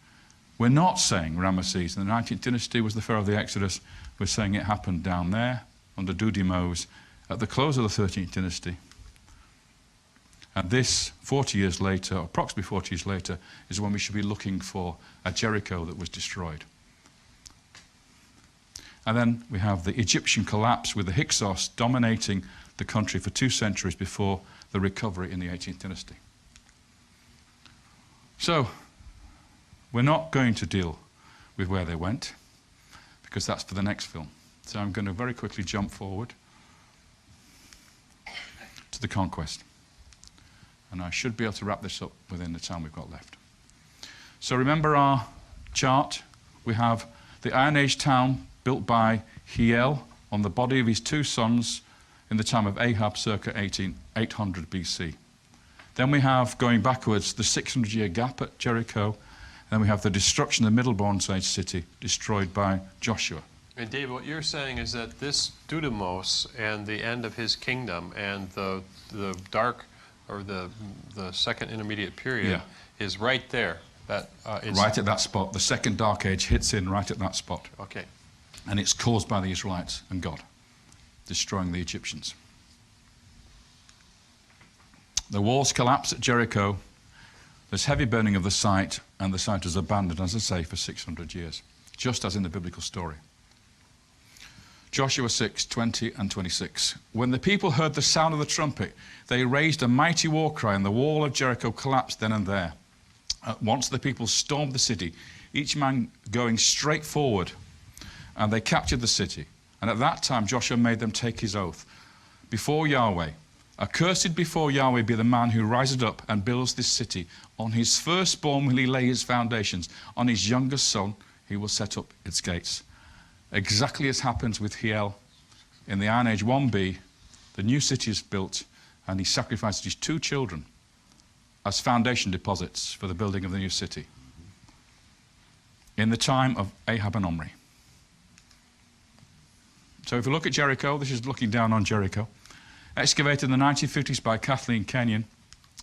We're not saying Ramesses in the 19th dynasty was the Pharaoh of the Exodus. We're saying it happened down there under Dudimose at the close of the 13th dynasty. And this, 40 years later, approximately 40 years later, is when we should be looking for a Jericho that was destroyed. And then we have the Egyptian collapse with the Hyksos dominating the country for 2 centuries before the recovery in the 18th dynasty. So, we're not going to deal with where they went, because that's for the next film. So I'm going to very quickly jump forward to the conquest. And I should be able to wrap this up within the time we've got left. So remember our chart. We have the Iron Age town built by Hiel on the body of his 2 sons in the time of Ahab, circa 800 BC. Then we have, going backwards, the 600-year gap at Jericho. And then we have the destruction of the Middle Bronze Age city destroyed by Joshua. And David, what you're saying is that this Dudimose and the end of his kingdom and the dark, or the second intermediate period, is right there. That right at that spot. The second dark age hits in right at that spot. Okay. And it's caused by the Israelites and God, destroying the Egyptians. The walls collapse at Jericho. There's heavy burning of the site, and the site is abandoned, as I say, for 600 years, just as in the biblical story. Joshua 6, 20 and 26. When the people heard the sound of the trumpet, they raised a mighty war cry, and the wall of Jericho collapsed then and there. Once the people stormed the city, each man going straight forward, and they captured the city. And at that time Joshua made them take his oath before Yahweh. Accursed before Yahweh be the man who rises up and builds this city. On his firstborn will he lay his foundations. On his youngest son he will set up its gates. Exactly as happens with Hiel in the Iron Age 1b, the new city is built, and he sacrificed his 2 children as foundation deposits for the building of the new city in the time of Ahab and Omri. So if you look at Jericho, this is looking down on Jericho, excavated in the 1950s by Kathleen Kenyon.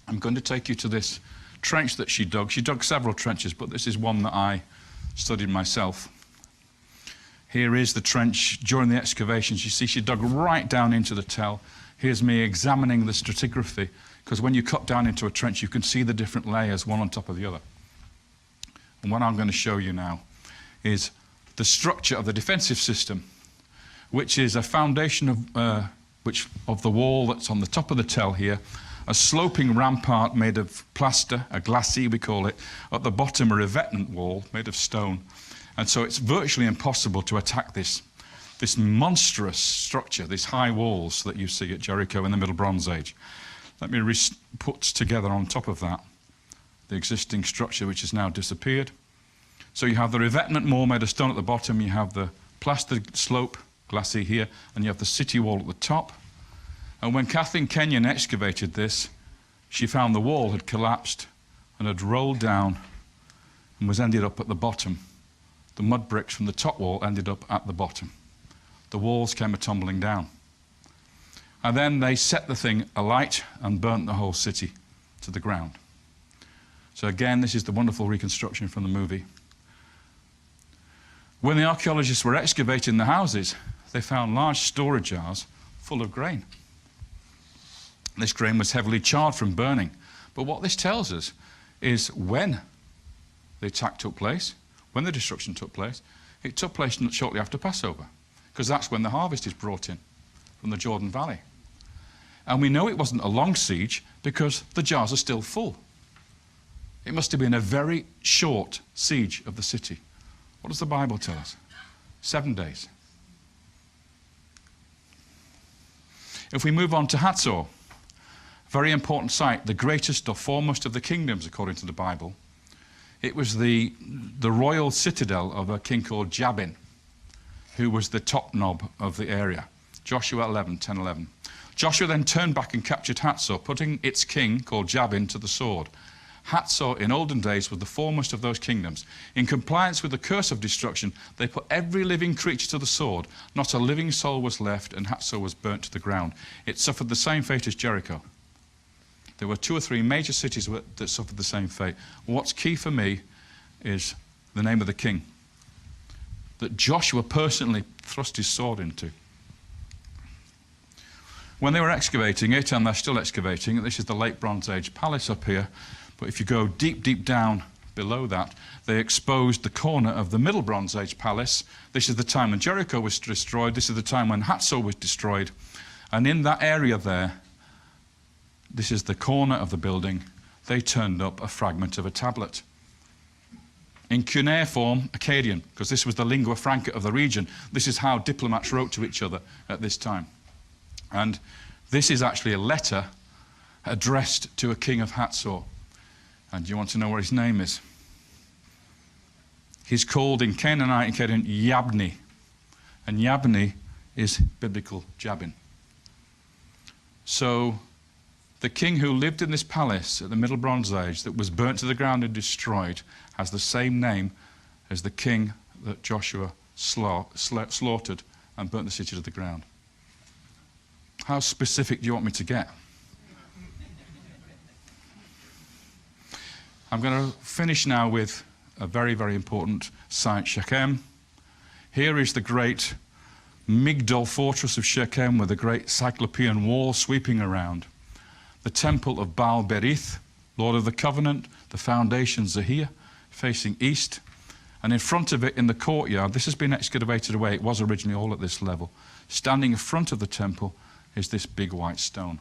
I'm going to take you to this trench that she dug. She dug several trenches, but this is one that I studied myself. Here is the trench during the excavations. You see she dug right down into the tell. Here's me examining the stratigraphy, because when you cut down into a trench, you can see the different layers, one on top of the other. And what I'm going to show you now is the structure of the defensive system, which is a foundation of the wall that's on the top of the tell here, a sloping rampart made of plaster, a glacis we call it, at the bottom a revetment wall made of stone. And so it's virtually impossible to attack this monstrous structure, these high walls that you see at Jericho in the Middle Bronze Age. Let me put together on top of that the existing structure, which has now disappeared. So you have the revetment wall made of stone at the bottom, you have the plastered slope, glacis here, and you have the city wall at the top. And when Kathleen Kenyon excavated this, she found the wall had collapsed and had rolled down and was ended up at the bottom. The mud bricks from the top wall ended up at the bottom. The walls came tumbling down. And then they set the thing alight and burnt the whole city to the ground. So again, this is the wonderful reconstruction from the movie. When the archaeologists were excavating the houses, they found large storage jars full of grain. This grain was heavily charred from burning. But what this tells us is when the attack took place, when the destruction took place, it took place shortly after Passover, because that's when the harvest is brought in from the Jordan Valley. And we know it wasn't a long siege because the jars are still full. It must have been a very short siege of the city. What does the Bible tell us? 7 days. If we move on to Hatzor, very important site, the greatest or foremost of the kingdoms according to the Bible. It was the royal citadel of a king called Jabin, who was the top knob of the area. Joshua 10:11. Joshua then turned back and captured Hatzor, putting its king, called Jabin, to the sword. Hatzor in olden days was the foremost of those kingdoms. In compliance with the curse of destruction, they put every living creature to the sword. Not a living soul was left, and Hatzor was burnt to the ground. It suffered the same fate as Jericho. There were 2 or 3 major cities that suffered the same fate. What's key for me is the name of the king that Joshua personally thrust his sword into. When they were excavating it, and they're still excavating it, this is the late Bronze Age palace up here, but if you go deep, deep down below that, they exposed the corner of the Middle Bronze Age palace. This is the time when Jericho was destroyed. This is the time when Hatzor was destroyed. And in that area there, this is the corner of the building, they turned up a fragment of a tablet. In cuneiform, Akkadian, because this was the lingua franca of the region. This is how diplomats wrote to each other at this time. And this is actually a letter addressed to a king of Hatzor. And you want to know what his name is? He's called in Canaanite Akkadian Yabni. And Yabni is biblical Jabin. So the king who lived in this palace at the Middle Bronze Age that was burnt to the ground and destroyed has the same name as the king that Joshua slaughtered and burnt the city to the ground. How specific do you want me to get? I'm going to finish now with a very, very important site, Shechem. Here is the great Migdol fortress of Shechem with a great cyclopean wall sweeping around. The temple of Baal Berith, Lord of the Covenant, the foundations are here, facing east. And in front of it, in the courtyard, this has been excavated away. It was originally all at this level. Standing in front of the temple is this big white stone.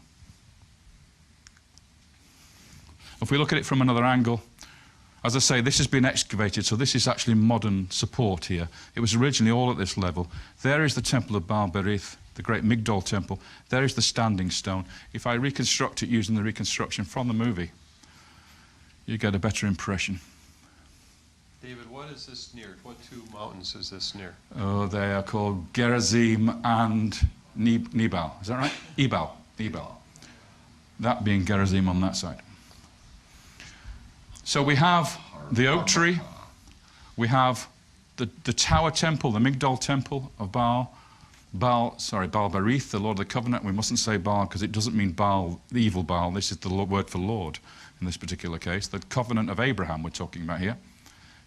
If we look at it from another angle, As I say, this has been excavated, so this is actually modern support here. It was originally all at this level. There is the temple of Baal Berith, the great Migdol temple. There is the standing stone. If I reconstruct it using the reconstruction from the movie, you get a better impression. David, what is this near? What two mountains is this near? Oh, they are called Gerizim and Nebal. Is that right? Ebal. That being Gerizim on that side. So we have the oak tree, we have the tower temple, the Migdol temple of Baal Berith, the Lord of the Covenant. We mustn't say Baal because it doesn't mean Baal, the evil Baal. This is the word for Lord in this particular case. The covenant of Abraham we're talking about here.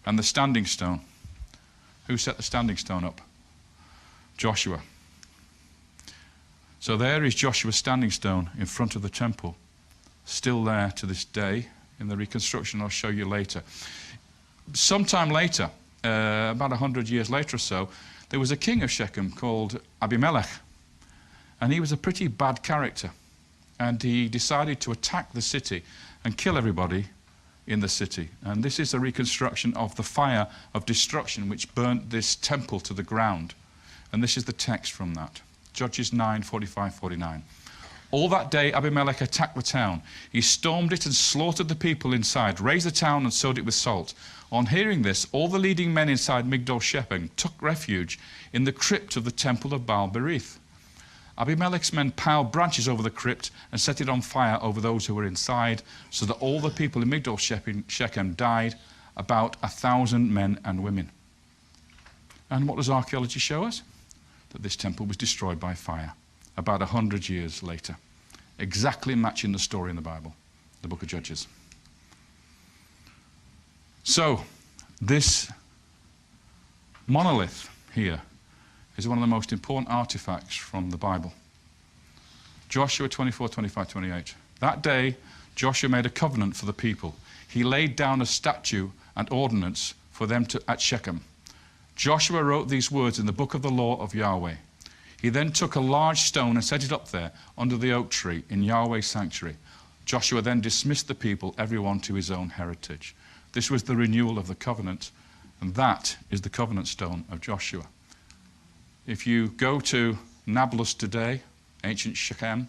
And the standing stone. Who set the standing stone up? Joshua. So there is Joshua's standing stone in front of the temple, still there to this day in the reconstruction I'll show you later. Sometime later, about 100 years later or so, there was a king of Shechem called Abimelech, and he was a pretty bad character, and he decided to attack the city and kill everybody in the city. And this is a reconstruction of the fire of destruction which burnt this temple to the ground. And this is the text from that. Judges 9:45-49. All that day Abimelech attacked the town. He stormed it and slaughtered the people inside, razed the town and sowed it with salt. On hearing this, all the leading men inside Migdol Shechem took refuge in the crypt of the temple of Baal Berith. Abimelech's men piled branches over the crypt and set it on fire over those who were inside, so that all the people in Migdol Shechem died, about 1,000 men and women. And what does archaeology show us? That this temple was destroyed by fire about 100 years later, exactly matching the story in the Bible, the book of Judges. So, this monolith here is one of the most important artifacts from the Bible. Joshua 24:25-28. That day, Joshua made a covenant for the people. He laid down a statute and ordinance for them at Shechem. Joshua wrote these words in the book of the law of Yahweh. He then took a large stone and set it up there under the oak tree in Yahweh's sanctuary. Joshua then dismissed the people, everyone to his own heritage. This was the renewal of the covenant, and that is the covenant stone of Joshua. If you go to Nablus today, ancient Shechem,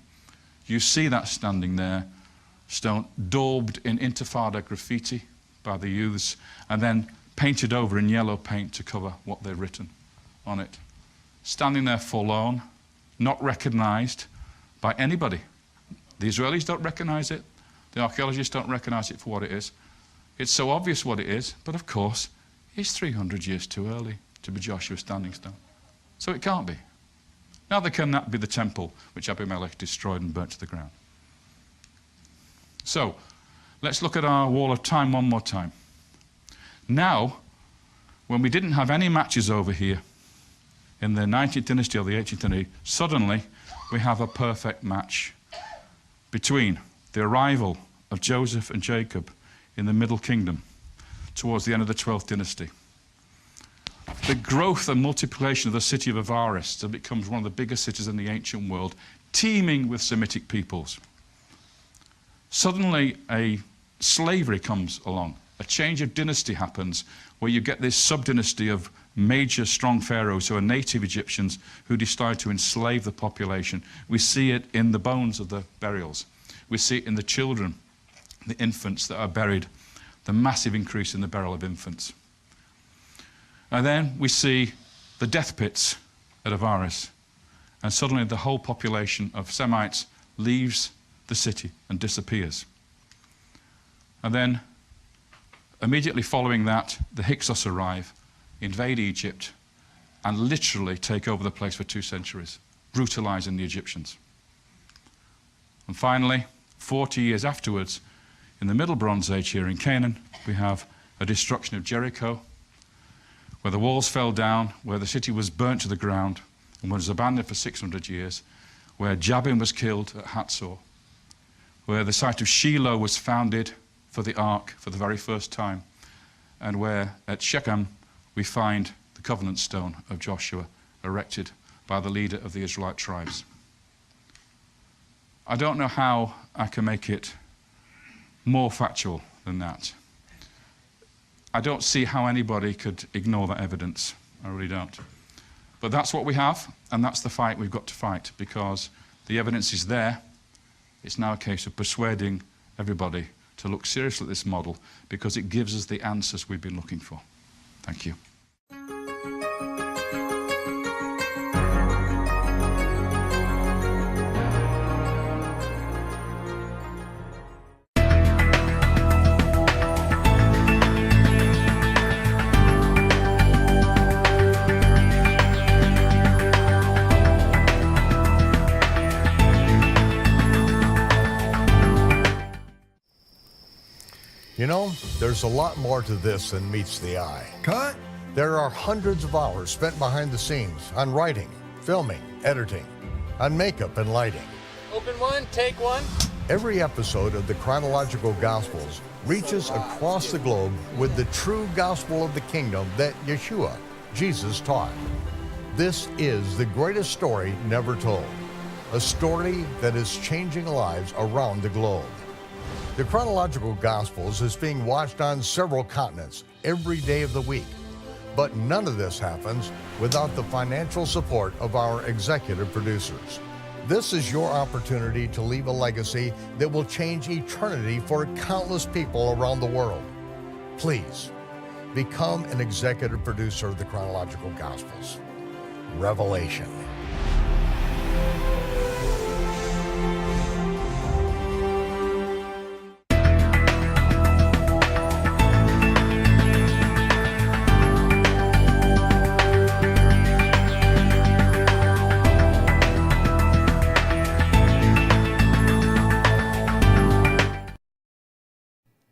you see that standing there, stone daubed in Intifada graffiti by the youths, and then painted over in yellow paint to cover what they've written on it. Standing there forlorn, not recognized by anybody. The Israelis don't recognize it. The archaeologists don't recognize it for what it is. It's so obvious what it is, but of course, it's 300 years too early to be Joshua's standing stone. So it can't be. Neither can that be the temple which Abimelech destroyed and burnt to the ground. So, let's look at our wall of time one more time. Now, when we didn't have any matches over here in the 19th dynasty or the 18th dynasty, suddenly we have a perfect match between the arrival of Joseph and Jacob in the Middle Kingdom towards the end of the 12th dynasty. The growth and multiplication of the city of Avaris, so it becomes one of the biggest cities in the ancient world, teeming with Semitic peoples. Suddenly a slavery comes along. A change of dynasty happens where you get this sub-dynasty of major strong pharaohs who are native Egyptians who decide to enslave the population. We see it in the bones of the burials. We see it in the children, the infants that are buried, the massive increase in the burial of infants. And then we see the death pits at Avaris, and suddenly the whole population of Semites leaves the city and disappears. And then immediately following that, the Hyksos arrive, invade Egypt, and literally take over the place for 2 centuries, brutalizing the Egyptians. And finally, 40 years afterwards, in the Middle Bronze Age here in Canaan, we have a destruction of Jericho, where the walls fell down, where the city was burnt to the ground, and was abandoned for 600 years, where Jabin was killed at Hatzor, where the site of Shiloh was founded for the ark for the very first time, and where at Shechem we find the covenant stone of Joshua erected by the leader of the Israelite tribes. I don't know how I can make it more factual than that. I don't see how anybody could ignore that evidence. I really don't. But that's what we have, and that's the fight we've got to fight, because the evidence is there. It's now a case of persuading everybody to look seriously at this model, because it gives us the answers we've been looking for. Thank you. You know, there's a lot more to this than meets the eye. Cut. There are hundreds of hours spent behind the scenes on writing, filming, editing, on makeup and lighting. Open one, take one. Every episode of the Chronological Gospels reaches across the globe with the true gospel of the kingdom that Yeshua, Jesus, taught. This is the greatest story never told, a story that is changing lives around the globe. The Chronological Gospels is being watched on several continents every day of the week. But none of this happens without the financial support of our executive producers. This is your opportunity to leave a legacy that will change eternity for countless people around the world. Please, become an executive producer of the Chronological Gospels. Revelation.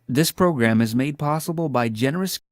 This program is made possible by generous